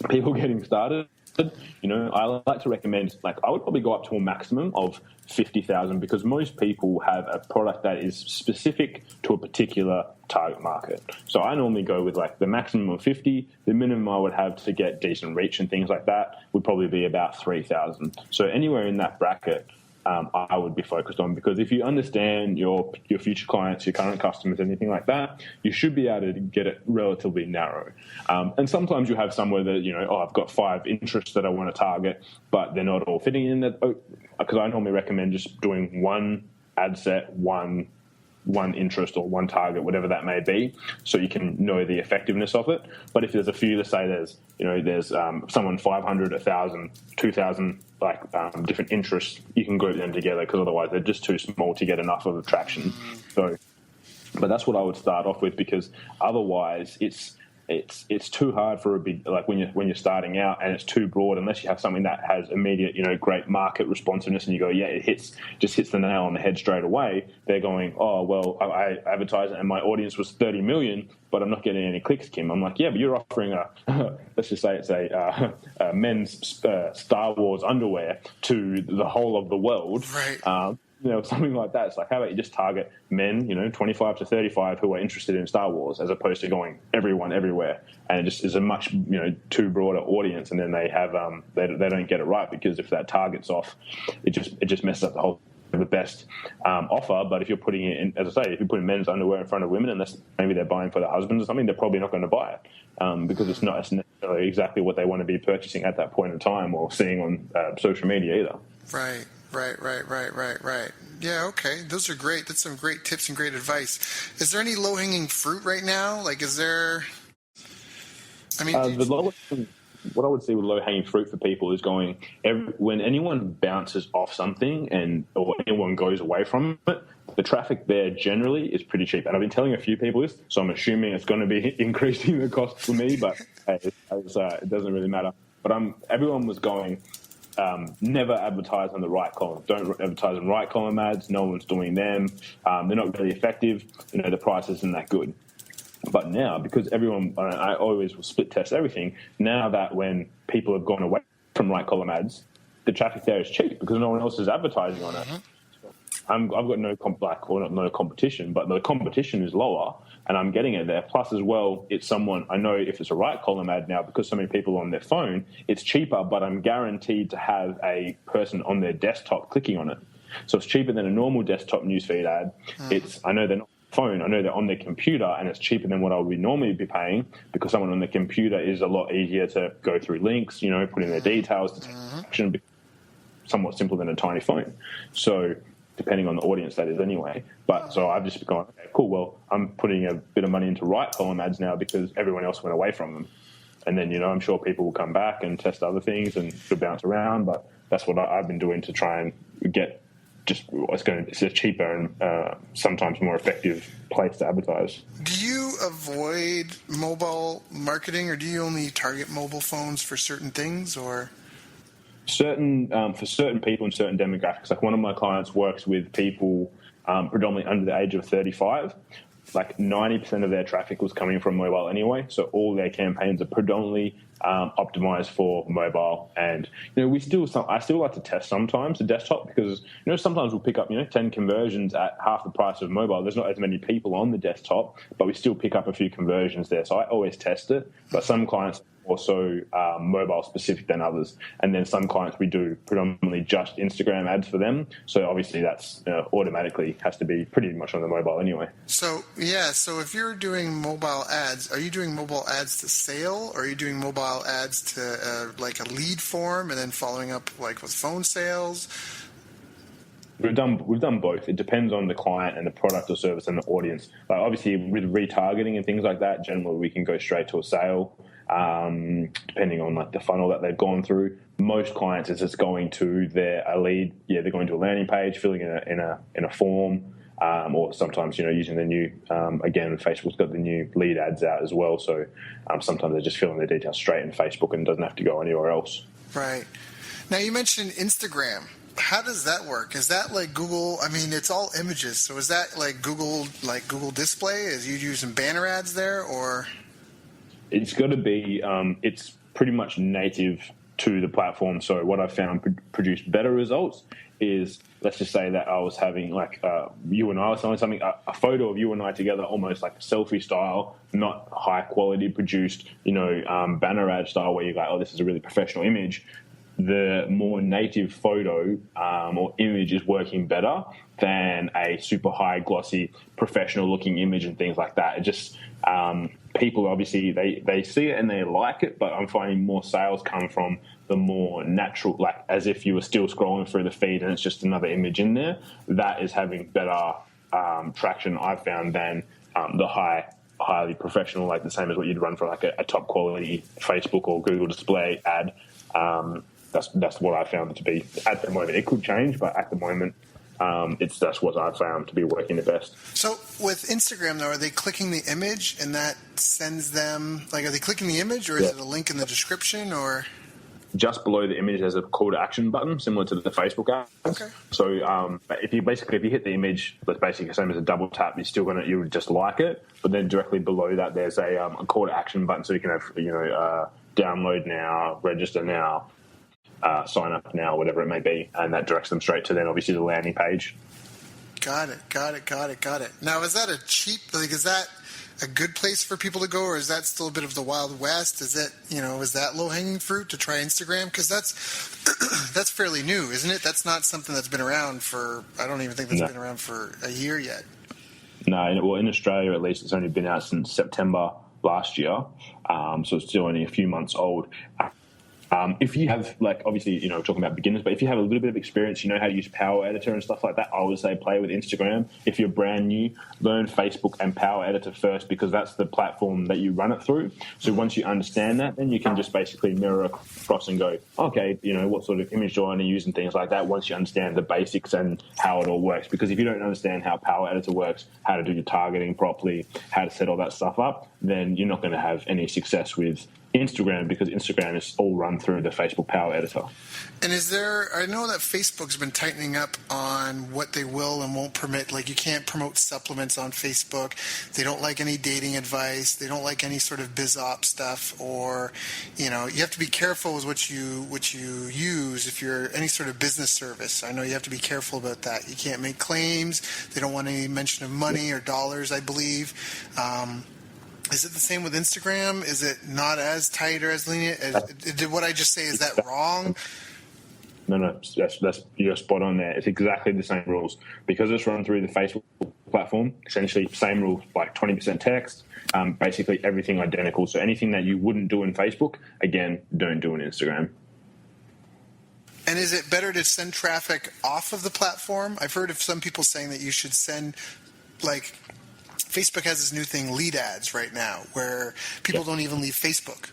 People getting started, I like to recommend, I would probably go up to a maximum of 50,000, because most people have a product that is specific to a particular target market. So I normally go with the maximum of 50. The minimum I would have to get decent reach and things like that would probably be about 3,000. So anywhere in that bracket, I would be focused on, because if you understand your future clients, your current customers, anything like that, you should be able to get it relatively narrow. And sometimes you have somewhere that, I've got 5 interests that I want to target, but they're not all fitting in that. Because I normally recommend just doing one ad set, one interest or one target, whatever that may be, so you can know the effectiveness of it. But if there's a few, let's say there's someone 500, 1,000, 2,000 different interests, you can group them together, because otherwise they're just too small to get enough of a traction. So, but that's what I would start off with, because otherwise it's too hard for a big, when you're starting out, and it's too broad unless you have something that has immediate, great market responsiveness, and you go, yeah, it just hits the nail on the head straight away. They're going, oh, well, I advertised and my audience was 30 million, but I'm not getting any clicks, Kim. I'm like, yeah, but you're offering let's just say it's a men's Star Wars underwear to the whole of the world. Right. Something like that. It's how about you just target men, 25 to 35 who are interested in Star Wars, as opposed to going everyone everywhere. And it just is a much, too broader audience. And then they have, they don't get it right, because if that target's off, it just messes up the whole, the best offer. But if you're putting it in, as I say, if you're putting men's underwear in front of women, unless maybe they're buying for their husbands or something, they're probably not going to buy it, because it's not necessarily exactly what they want to be purchasing at that point in time, or seeing on social media either. Right. Yeah, okay. Those are great. That's some great tips and great advice. Is there any low-hanging fruit right now? Is there... What I would see with low-hanging fruit for people is when anyone bounces off something or anyone goes away from it, the traffic there generally is pretty cheap. And I've been telling a few people this, so I'm assuming it's going to be increasing the cost for me, but hey, it doesn't really matter. But everyone was going, never advertise on the right column. Don't advertise on right column ads. No one's doing them. They're not really effective. The price isn't that good. But now, because everyone, I always will split test everything. Now that when people have gone away from right column ads, the traffic there is cheap because no one else is advertising on it. I've got no competition, but the competition is lower, and I'm getting it there. Plus, as well, it's someone I know. If it's a right column ad now, because so many people are on their phone, it's cheaper. But I'm guaranteed to have a person on their desktop clicking on it, so it's cheaper than a normal desktop newsfeed ad. I know they're not phone. I know they're on their computer, and it's cheaper than what I would normally be paying because someone on the computer is a lot easier to go through links, put in their details to take action. Somewhat simpler than a tiny phone. So depending on the audience that is anyway. But so I've just gone, okay, cool. Well, I'm putting a bit of money into right column ads now because everyone else went away from them. And then, I'm sure people will come back and test other things and it'll bounce around. But that's what I've been doing to try and get it's a cheaper and sometimes more effective place to advertise. Do you avoid mobile marketing, or do you only target mobile phones for certain things, or? For certain people and certain demographics. Like one of my clients works with people predominantly under the age of 35. Like 90% of their traffic was coming from mobile anyway, so all their campaigns are predominantly optimized for mobile. And I still like to test sometimes the desktop because sometimes we'll pick up 10 conversions at half the price of mobile. There's not as many people on the desktop, but we still pick up a few conversions there. So I always test it. But some clients also mobile specific than others, and then some clients we do predominantly just Instagram ads for them, so obviously that's automatically has to be pretty much on the mobile anyway. So if you're doing mobile ads, are you doing mobile ads to sale, or are you doing mobile ads to like a lead form and then following up like with phone sales? We've done both. It depends on the client and the product or service and the audience. Like obviously with retargeting and things like that, generally we can go straight to a sale. Depending on like the funnel that they've gone through, most clients is just going to a lead. Yeah, they're going to a landing page, filling in a form, or sometimes using the new again Facebook's got the new lead ads out as well. So sometimes they're just filling their details straight in Facebook and doesn't have to go anywhere else. Right. Now you mentioned Instagram. How does that work? Is that like Google? I mean, it's all images. So is that like Google Display? Is you using banner ads there, or? It's got to be, it's pretty much native to the platform. So what I found produced better results is, let's just say that I was having like you and I or something, a photo of you and I together, almost like selfie style, not high quality produced, banner ad style where you go, oh, this is a really professional image. The more native photo or image is working better than a super high glossy professional looking image and things like that. It just people obviously they see it and they like it, but I'm finding more sales come from the more natural, like as if you were still scrolling through the feed and it's just another image in there. That is having better traction, I've found, than the highly professional, like the same as what you'd run for like a top quality Facebook or Google display ad. That's what I found it to be at the moment. It could change, but at the moment, that's what I found to be working the best. So with Instagram, though, are they clicking the image and that sends them, like, are they clicking the image, or is it a link in the description, or? Just below the image, there's a call to action button similar to the Facebook ads. Okay. So if you hit the image, that's basically the same as a double tap. You would just like it, but then directly below that, there's a call to action button, so you can have download now, register now. Sign up now, whatever it may be, and that directs them straight to then obviously the landing page. Got it. Now, is that is that a good place for people to go, or is that still a bit of the Wild West? Is it, is that low hanging fruit to try Instagram? Because that's fairly new, isn't it? That's not something that's been around for, I don't even think that's been around for a year yet. No, well, in Australia at least, it's only been out since September last year, so it's still only a few months old. If you have, like, obviously, talking about beginners, but if you have a little bit of experience, you know how to use Power Editor and stuff like that, I would say play with Instagram. If you're brand new, learn Facebook and Power Editor first, because that's the platform that you run it through. So once you understand that, then you can just basically mirror across and go, okay, what sort of image do I want to use and things like that, once you understand the basics and how it all works. Because if you don't understand how Power Editor works, how to do your targeting properly, how to set all that stuff up, then you're not going to have any success with Instagram, because Instagram is all run through the Facebook Power Editor. And I know that Facebook's been tightening up on what they will and won't permit. Like, you can't promote supplements on Facebook. They don't like any dating advice. They don't like any sort of biz op stuff, or, you have to be careful with what you use if you're any sort of business service. I know you have to be careful about that. You can't make claims. They don't want any mention of money or dollars, I believe. Is it the same with Instagram? Is it not as tight or as lenient? Did what I just say, is that wrong? No, that's you're spot on there. It's exactly the same rules. Because it's run through the Facebook platform, essentially same rules, like 20% text, basically everything identical. So anything that you wouldn't do in Facebook, again, don't do on Instagram. And is it better to send traffic off of the platform? I've heard of some people saying that you should send, like, Facebook has this new thing, lead ads, right now, where people don't even leave Facebook,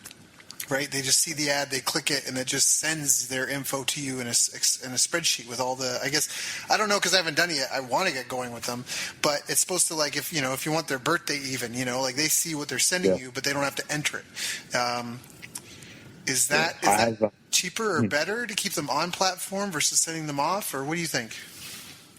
right? They just see the ad, they click it, and it just sends their info to you in a spreadsheet with all the, I don't know, because I haven't done it yet. I want to get going with them, but it's supposed to, like, if you want their birthday even, like, they see what they're sending you, but they don't have to enter it. Is that cheaper or better to keep them on platform versus sending them off, or what do you think?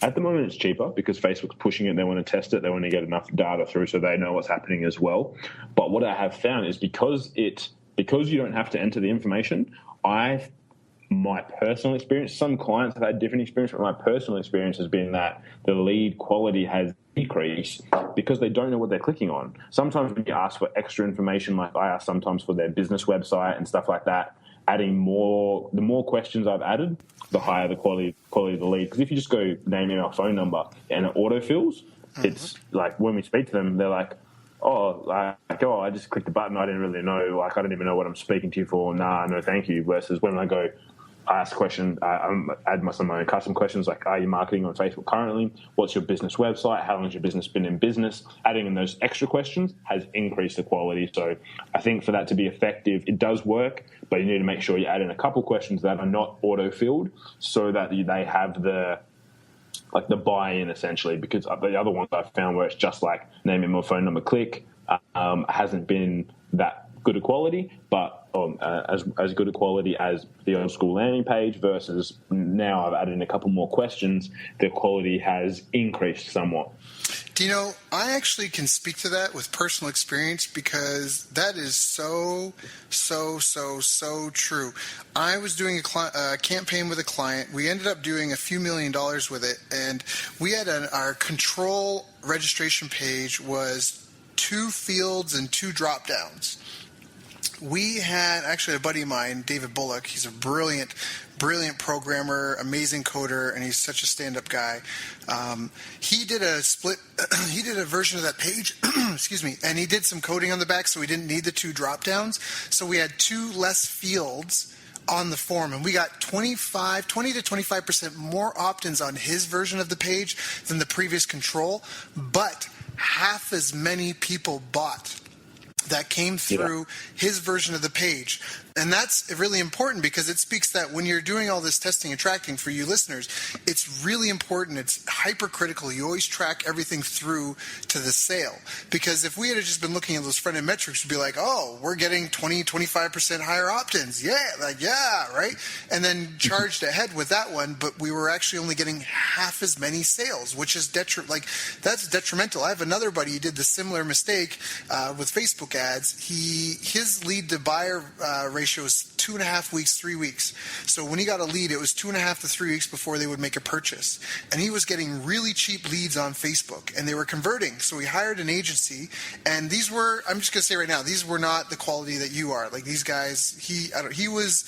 At the moment, it's cheaper because Facebook's pushing it. They want to test it. They want to get enough data through so they know what's happening as well. But what I have found is because you don't have to enter the information, my personal experience, some clients have had different experience, but my personal experience has been that the lead quality has decreased because they don't know what they're clicking on. Sometimes when you ask for extra information, like I ask sometimes for their business website and stuff like that, the more questions I've added, the higher the quality of the lead. Because if you just go name, email, phone number, and it autofills, it's like when we speak to them, they're like, I just clicked the button. I didn't really know. Like, I don't even know what I'm speaking to you for. Nah, no, thank you. Versus when I go, I ask a question, I add some of my own custom questions, like, are you marketing on Facebook currently? What's your business website? How long has your business been in business? Adding in those extra questions has increased the quality. So I think for that to be effective, it does work, but you need to make sure you add in a couple questions that are not auto-filled so that they have the buy-in, essentially, because the other ones I've found where it's just like name, email, phone number, click, hasn't been that good a quality, but as good a quality as the old school landing page, versus now I've added in a couple more questions, the quality has increased somewhat. Do you know, I actually can speak to that with personal experience, because that is so true. I was doing a campaign with a client. We ended up doing a few $1 million with it, and we had our control registration page was 2 fields and 2 drop downs. We had actually a buddy of mine, David Bullock. He's a brilliant programmer, amazing coder, and he's such a stand-up guy. He did a he did a version of that page, excuse me, and he did some coding on the back, so we didn't need the 2 drop-downs. So we had 2 less fields on the form, and we got 20 to 25% more opt-ins on his version of the page than the previous control, but half as many people bought that came through his version of the page. And that's really important, because it speaks that when you're doing all this testing and tracking, for you listeners, it's really important. It's hypercritical. You always track everything through to the sale. Because if we had just been looking at those front-end metrics, we'd be like, oh, we're getting 25% higher opt-ins. Yeah, right? And then charged ahead with that one, but we were actually only getting half as many sales, which is that's detrimental. I have another buddy who did the similar mistake with Facebook ads. His lead to buyer ratio is 2.5 weeks, 3 weeks. So when he got a lead, it was 2.5 to 3 weeks before they would make a purchase. And he was getting really cheap leads on Facebook, and they were converting. So he hired an agency, and these were, I'm just going to say right now, these were not the quality that you are. Like, these guys, he was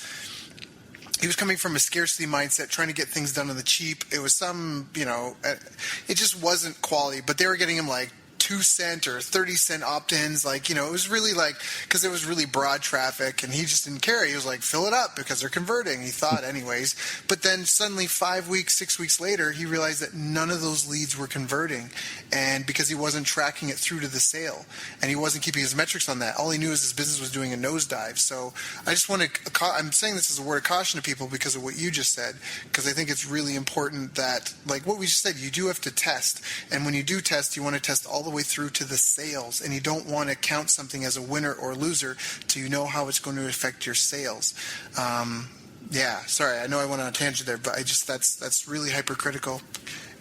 coming from a scarcity mindset, trying to get things done on the cheap. It was it just wasn't quality, but they were getting him like 2-cent or 30-cent opt-ins. Like, it was really like, because it was really broad traffic, and he just didn't care. He was like, fill it up because they're converting, he thought anyways. But then suddenly 5 weeks, 6 weeks later, he realized that none of those leads were converting, and because he wasn't tracking it through to the sale, and he wasn't keeping his metrics on that. All he knew is his business was doing a nosedive. So I just want to, I'm saying this as a word of caution to people because of what you just said, because I think it's really important that, like what we just said, you do have to test. And when you do test, you want to test all the way through to the sales, and you don't want to count something as a winner or loser till you know how it's going to affect your sales. Yeah, sorry, I know I went on a tangent there, but that's really hypercritical.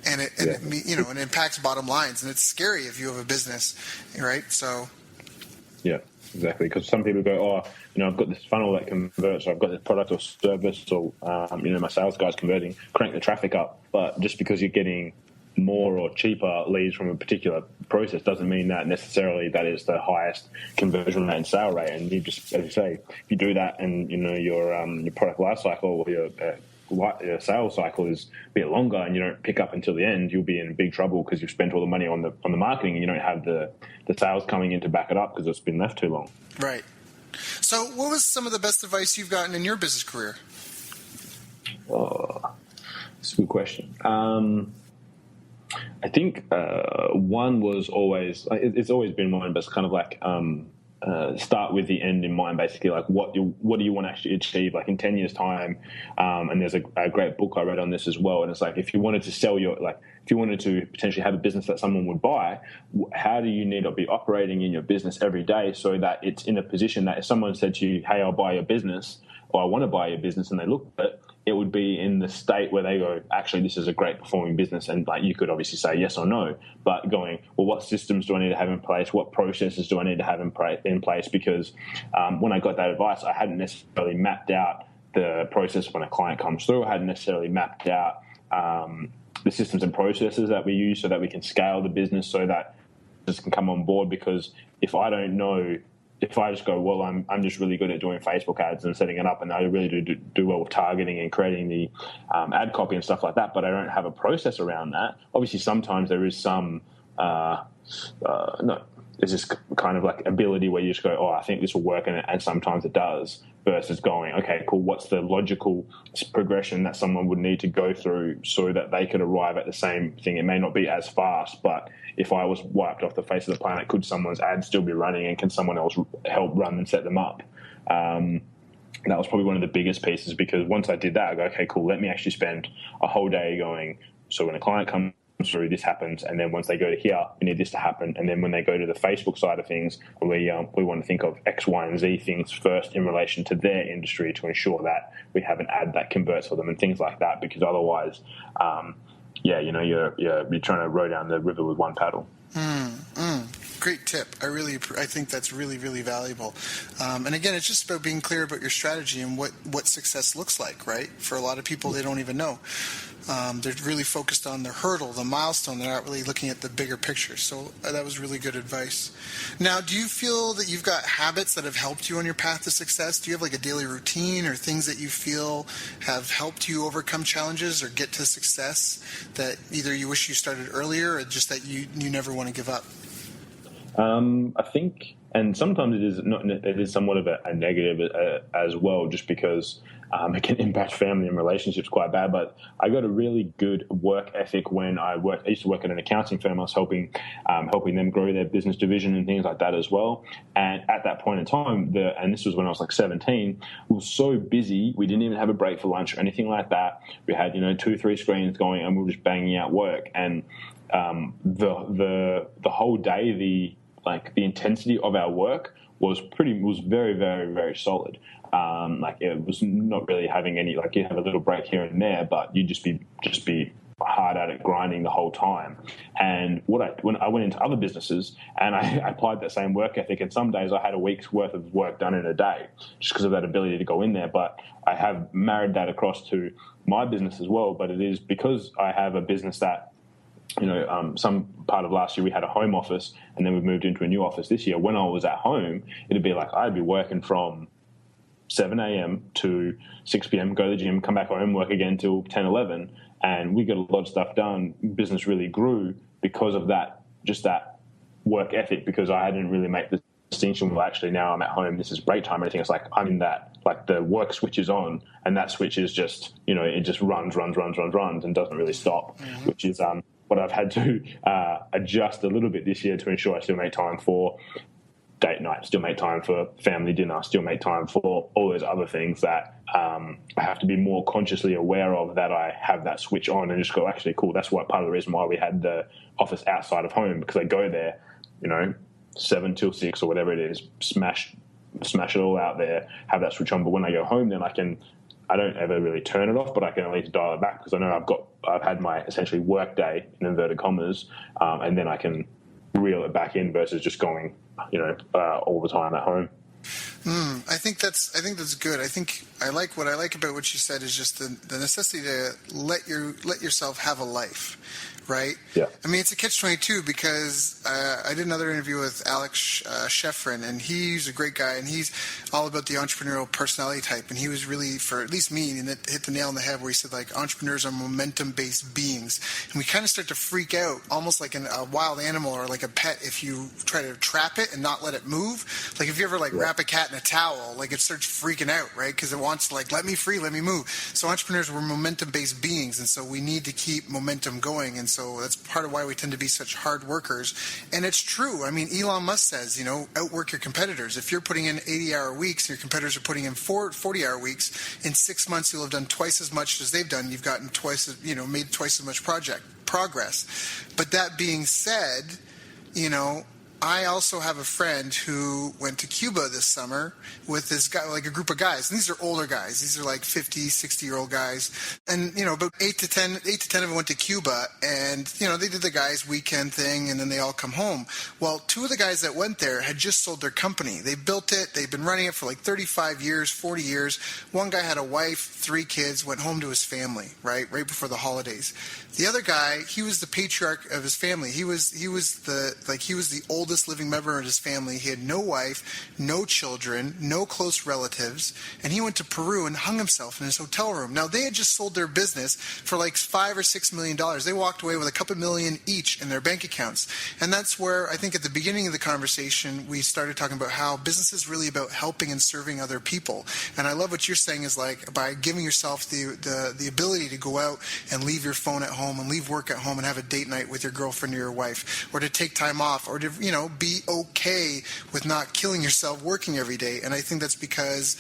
And it impacts bottom lines, and it's scary if you have a business, right? So, yeah, exactly. Because some people go, I've got this funnel that converts, or I've got this product or service, or my sales guy's converting, crank the traffic up. But just because you're getting more or cheaper leads from a particular process doesn't mean that necessarily that is the highest conversion rate and sale rate. And you just, as you say, if you do that, and your product life cycle or your sales cycle is a bit longer, and you don't pick up until the end, you'll be in big trouble because you've spent all the money on the marketing, and you don't have the sales coming in to back it up because it's been left too long. Right. So what was some of the best advice you've gotten in your business career? Oh, that's a good question. I think one was always, it's always been mine, but it's kind of like start with the end in mind, basically, like what do you want to actually achieve, like in 10 years time. And there's a great book I read on this as well, and it's like, if you wanted to if you wanted to potentially have a business that someone would buy, how do you need to be operating in your business every day so that it's in a position that if someone said to you, hey, I'll buy your business, or I want to buy your business, and they look at it, it would be in the state where they go, actually, this is a great performing business. And like, you could obviously say yes or no, but going, well, what systems do I need to have in place? What processes do I need to have in place? Because when I got that advice, I hadn't necessarily mapped out the process when a client comes through. I hadn't necessarily mapped out the systems and processes that we use so that we can scale the business so that this can come on board. Because if I don't know, if I just go, well, I'm just really good at doing Facebook ads and setting it up, and I really do well with targeting and creating the ad copy and stuff like that, but I don't have a process around that. Obviously, sometimes there is some there's this kind of like ability where you just go, I think this will work, and sometimes it does, versus going, okay, cool, what's the logical progression that someone would need to go through so that they could arrive at the same thing? It may not be as fast, but if I was wiped off the face of the planet, could someone's ad still be running, and can someone else help run and set them up? That was probably one of the biggest pieces, because once I did that, I go, okay, cool, let me actually spend a whole day going, so when a client comes through, this happens, and then once they go to here, we need this to happen, and then when they go to the Facebook side of things, we want to think of X, Y, and Z things first in relation to their industry to ensure that we have an ad that converts for them and things like that, because otherwise, you're trying to row down the river with one paddle. Great tip. I think that's really, really valuable. And again, it's just about being clear about your strategy and what success looks like, right? For a lot of people, they don't even know. They're really focused on the hurdle, the milestone. They're not really looking at the bigger picture. So that was really good advice. Now, do you feel that you've got habits that have helped you on your path to success? Do you have like a daily routine or things that you feel have helped you overcome challenges or get to success that either you wish you started earlier or just that you never want to give up? I think, and sometimes it is somewhat of a negative as well, just because it can impact family and relationships quite bad. But I got a really good work ethic when I used to work at an accounting firm. I was helping them grow their business division and things like that as well. And at that point in time, and this was when I was like 17, we were so busy, we didn't even have a break for lunch or anything like that. We had 2-3 screens going, and we were just banging out work. And the whole day, the intensity of our work was very, very, very solid. It was not really having any, you have a little break here and there, but you'd just be hard at it, grinding the whole time. And when I went into other businesses and I applied that same work ethic, and some days I had a week's worth of work done in a day just because of that ability to go in there. But I have married that across to my business as well. But it is because I have a business that, some part of last year we had a home office, and then we've moved into a new office this year. When I was at home, it'd be like I'd be working from 7 a.m. to 6 p.m., go to the gym, come back home, work again till 10, 11, and we got a lot of stuff done. Business really grew because of that, just that work ethic, because I hadn't really made the distinction. Well, actually, now I'm at home. This is break time. Everything. It's like I'm in that. Like the work switch is on, and that switch is just, it just runs, and doesn't really stop. Mm-hmm. Which is what I've had to adjust a little bit this year to ensure I still make time for date night, still make time for family dinner, still make time for all those other things that I have to be more consciously aware of, that I have that switch on and just go, actually, cool. That's what part of the reason why we had the office outside of home, because I go there, 7 till 6 or whatever it is, smash it all out there, have that switch on. But when I go home, then I don't ever really turn it off, but I can at least dial it back, because I know I've had my essentially work day in inverted commas, and then I can reel it back in versus just going, all the time at home. I think that's good. What I like about what you said is just the necessity to let yourself have a life, right? Yeah. I mean, it's a catch-22, because I did another interview with Alex Schefrin, and he's a great guy, and he's all about the entrepreneurial personality type. And he was really, for at least me, and it hit the nail on the head, where he said, like, entrepreneurs are momentum-based beings, and we kind of start to freak out, almost like a wild animal or like a pet, if you try to trap it and not let it move. Like if you ever wrap a cat in a towel, like it starts freaking out, right? Because it wants to let me free, let me move. So entrepreneurs were momentum-based beings, and so we need to keep momentum going. And so that's part of why we tend to be such hard workers. And it's true. I mean, Elon Musk says, outwork your competitors. If you're putting in 80-hour weeks, your competitors are putting in 40-hour weeks, in 6 months you'll have done twice as much as they've done. You've gotten made twice as much progress. But that being said, I also have a friend who went to Cuba this summer with this guy, like a group of guys. And these are older guys. These are like 50, 60-year-old guys. And, about 8 to 10 of them went to Cuba. And, they did the guys' weekend thing, and then they all come home. Well, 2 of the guys that went there had just sold their company. They built it. They've been running it for like 35 years, 40 years. One guy had a wife, 3 kids, went home to his family, right before the holidays. The other guy, he was the patriarch of his family. He was the oldest living member of his family. He had no wife, no children, no close relatives, and he went to Peru and hung himself in his hotel room. Now, they had just sold their business for like $5 or $6 million. They walked away with a couple million each in their bank accounts. And that's where I think at the beginning of the conversation, we started talking about how business is really about helping and serving other people. And I love what you're saying is, like, by giving yourself the ability to go out and leave your phone at home and leave work at home and have a date night with your girlfriend or your wife, or to take time off, or to, be okay with not killing yourself working every day. And I think that's because,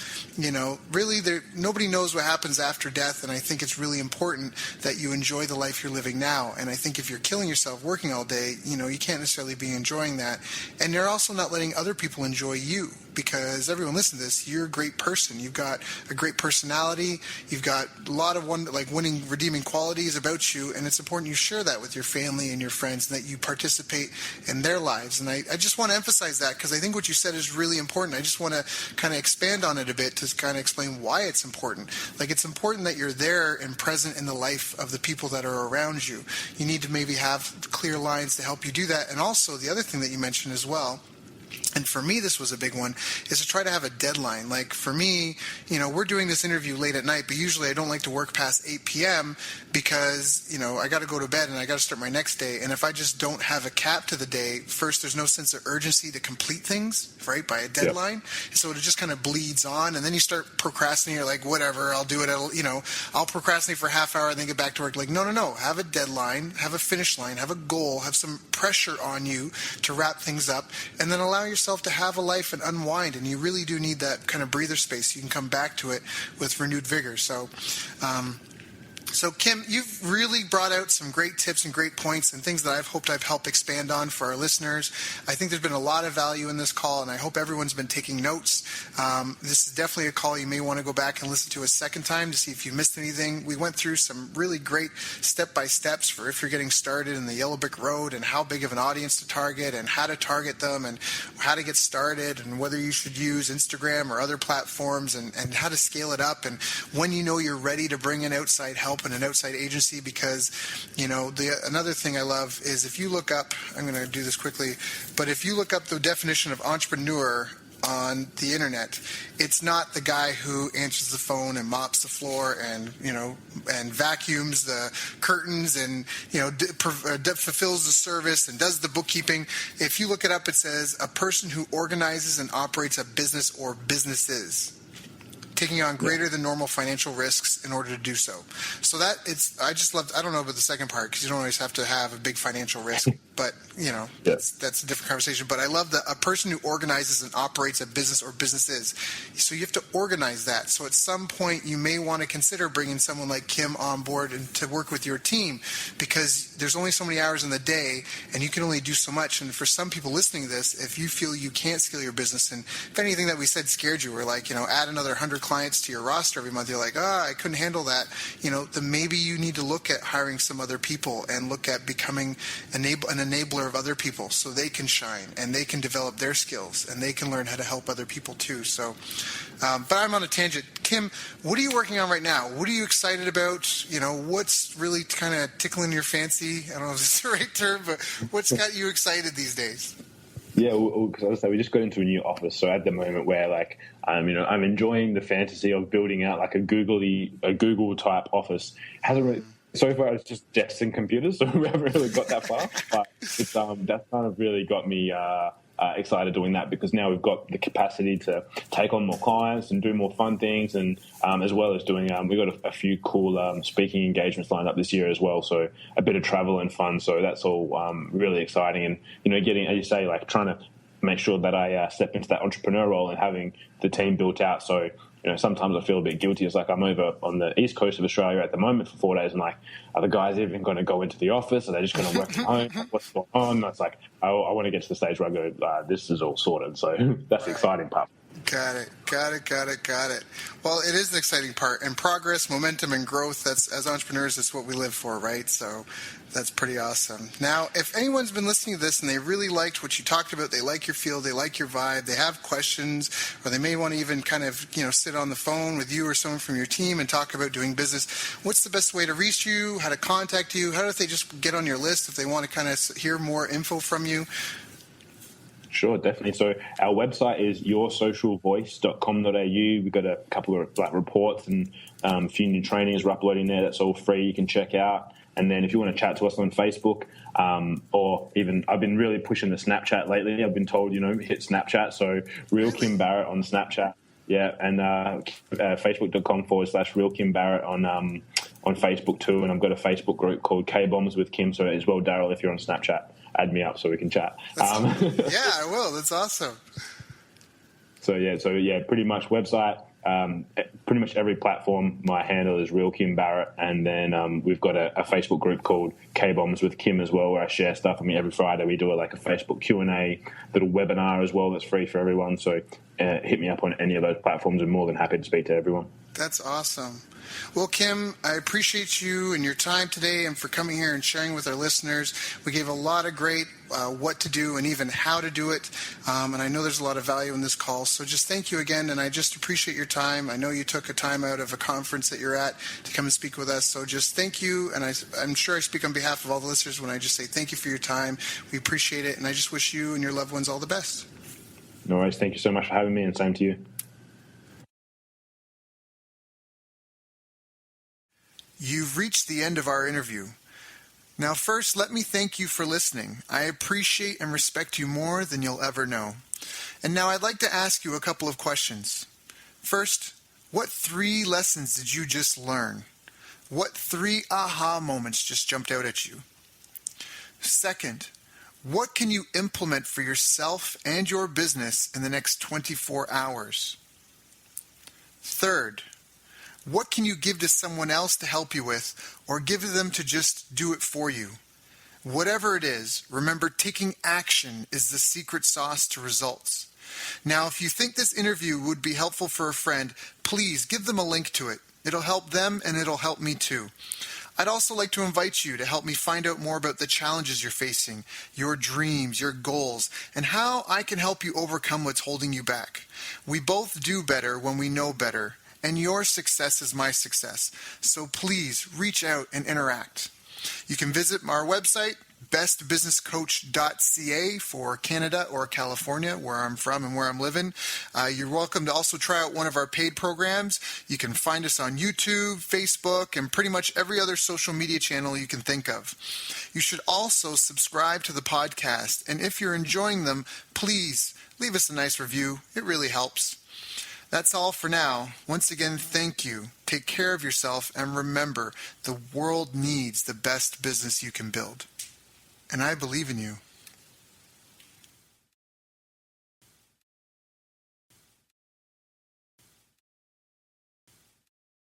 really nobody knows what happens after death. And I think it's really important that you enjoy the life you're living now. And I think if you're killing yourself working all day, you can't necessarily be enjoying that. And you're also not letting other people enjoy you, because everyone listen to this, you're a great person. You've got a great personality. You've got a lot of winning, redeeming qualities about you. And it's important you share that with your family and your friends, and that you participate in their lives. And I just want to emphasize that, because I think what you said is really important. I just want to kind of expand on it a bit to kind of explain why it's important. Like, it's important that you're there and present in the life of the people that are around you. You need to maybe have clear lines to help you do that. And also, the other thing that you mentioned as well, and for me this was a big one, is to try to have a deadline. Like for me, we're doing this interview late at night, but usually I don't like to work past 8 p.m. because, I got to go to bed and I got to start my next day. And if I just don't have a cap to the day, first, there's no sense of urgency to complete things, right, by a deadline. Yep. So it just kind of bleeds on, and then you start procrastinating. You're like, whatever, I'll do it. I'll procrastinate for a half hour and then get back to work. Like, no. Have a deadline, have a finish line, have a goal, have some pressure on you to wrap things up, and then allow yourself to have a life and unwind. And you really do need that kind of breather space. You can come back to it with renewed vigor. So, Kim, you've really brought out some great tips and great points and things that I've hoped I've helped expand on for our listeners. I think there's been a lot of value in this call, and I hope everyone's been taking notes. This is definitely a call you may want to go back and listen to a second time to see if you missed anything. We went through some really great step-by-steps for if you're getting started in the yellow brick road, and how big of an audience to target, and how to target them, and how to get started, and whether you should use Instagram or other platforms, and how to scale it up, and when you're ready to bring in outside help and an outside agency. Because another thing I love is, if you look up, I'm going to do this quickly, but if you look up the definition of entrepreneur on the internet. It's not the guy who answers the phone and mops the floor and vacuums the curtains and fulfills the service and does the bookkeeping. If you look it up, it says a person who organizes and operates a business or businesses, taking on greater than normal financial risks in order to do so. So I don't know about the second part, because you don't always have to have a big financial risk, but that's a different conversation. But I love that a person who organizes and operates a business or businesses. So you have to organize that. So at some point you may want to consider bringing someone like Kim on board and to work with your team, because there's only so many hours in the day and you can only do so much. And for some people listening to this, if you feel you can't scale your business, and if anything that we said scared you, we're like, add another 100 clients to your roster every month, you're like, I couldn't handle that, then maybe you need to look at hiring some other people and look at becoming an enabler of other people so they can shine and they can develop their skills and they can learn how to help other people too. So, but I'm on a tangent. Kim, what are you working on right now? What are you excited about? What's really kind of tickling your fancy? I don't know if it's the right term, but what's got you excited these days? Yeah, because I was say we just got into a new office, so at the moment we're I'm enjoying the fantasy of building out like a Google type office. Hasn't really, so far it's just desks and computers, so we haven't really got that far. But it's that's kind of really got me excited doing that, because now we've got the capacity to take on more clients and do more fun things, and as well as doing we've got a few cool speaking engagements lined up this year as well, so a bit of travel and fun, so that's all really exciting. And getting, as you say, like trying to make sure that I step into that entrepreneur role and having the team built out. So sometimes I feel a bit guilty. It's like I'm over on the east coast of Australia at the moment for 4 days, and like, are the guys even going to go into the office? Are they just going to work from home? What's going on? It's like I want to get to the stage where I go, this is all sorted. So that's the exciting part. Got it. Well, it is an exciting part, and progress, momentum, and growth. That's, as entrepreneurs, that's what we live for, right? So that's pretty awesome. Now, if anyone's been listening to this and they really liked what you talked about, they like your field, they like your vibe, they have questions, or they may want to even kind of, sit on the phone with you or someone from your team and talk about doing business, what's the best way to reach you? How to contact you? How do they just get on your list if they want to kind of hear more info from you? Sure, definitely. So our website is yoursocialvoice.com.au. We've got a couple of reports and a few new trainings we're uploading there. That's all free. You can check out. And then if you want to chat to us on Facebook, or even I've been really pushing the Snapchat lately. I've been told, hit Snapchat. So Real Kim Barrett on Snapchat. Yeah, and facebook.com/Real Kim Barrett on Facebook too. And I've got a Facebook group called K-Bombs with Kim. So as well, Daryl, if you're on Snapchat, add me up so we can chat. Yeah, I will. That's awesome. So pretty much website, pretty much every platform. My handle is Real Kim Barrett, and then we've got a Facebook group called K-Bombs with Kim as well, where I share stuff. Every Friday we do a Facebook Q&A, little webinar as well that's free for everyone. So hit me up on any of those platforms. I'm more than happy to speak to everyone. That's awesome. Well, Kim, I appreciate you and your time today and for coming here and sharing with our listeners. We gave a lot of great what to do and even how to do it. And I know there's a lot of value in this call. So just thank you again. And I just appreciate your time. I know you took a time out of a conference that you're at to come and speak with us. So just thank you. And I'm sure I speak on behalf of all the listeners when I just say thank you for your time. We appreciate it. And I just wish you and your loved ones all the best. No worries. Thank you so much for having me, and same to you. You've reached the end of our interview. Now, first, let me thank you for listening. I appreciate and respect you more than you'll ever know. And now I'd like to ask you a couple of questions. First, what 3 lessons did you just learn? What 3 aha moments just jumped out at you? Second, what can you implement for yourself and your business in the next 24 hours? Third, what can you give to someone else to help you with, or give them to just do it for you? Whatever it is, remember, taking action is the secret sauce to results. Now, if you think this interview would be helpful for a friend, please give them a link to it. It'll help them and it'll help me too. I'd also like to invite you to help me find out more about the challenges you're facing, your dreams, your goals, and how I can help you overcome what's holding you back. We both do better when we know better. And your success is my success. So please reach out and interact. You can visit our website, bestbusinesscoach.ca for Canada or California, where I'm from and where I'm living. You're welcome to also try out one of our paid programs. You can find us on YouTube, Facebook, and pretty much every other social media channel you can think of. You should also subscribe to the podcast, and if you're enjoying them, please leave us a nice review. It really helps. That's all for now. Once again, thank you. Take care of yourself, and remember, the world needs the best business you can build. And I believe in you.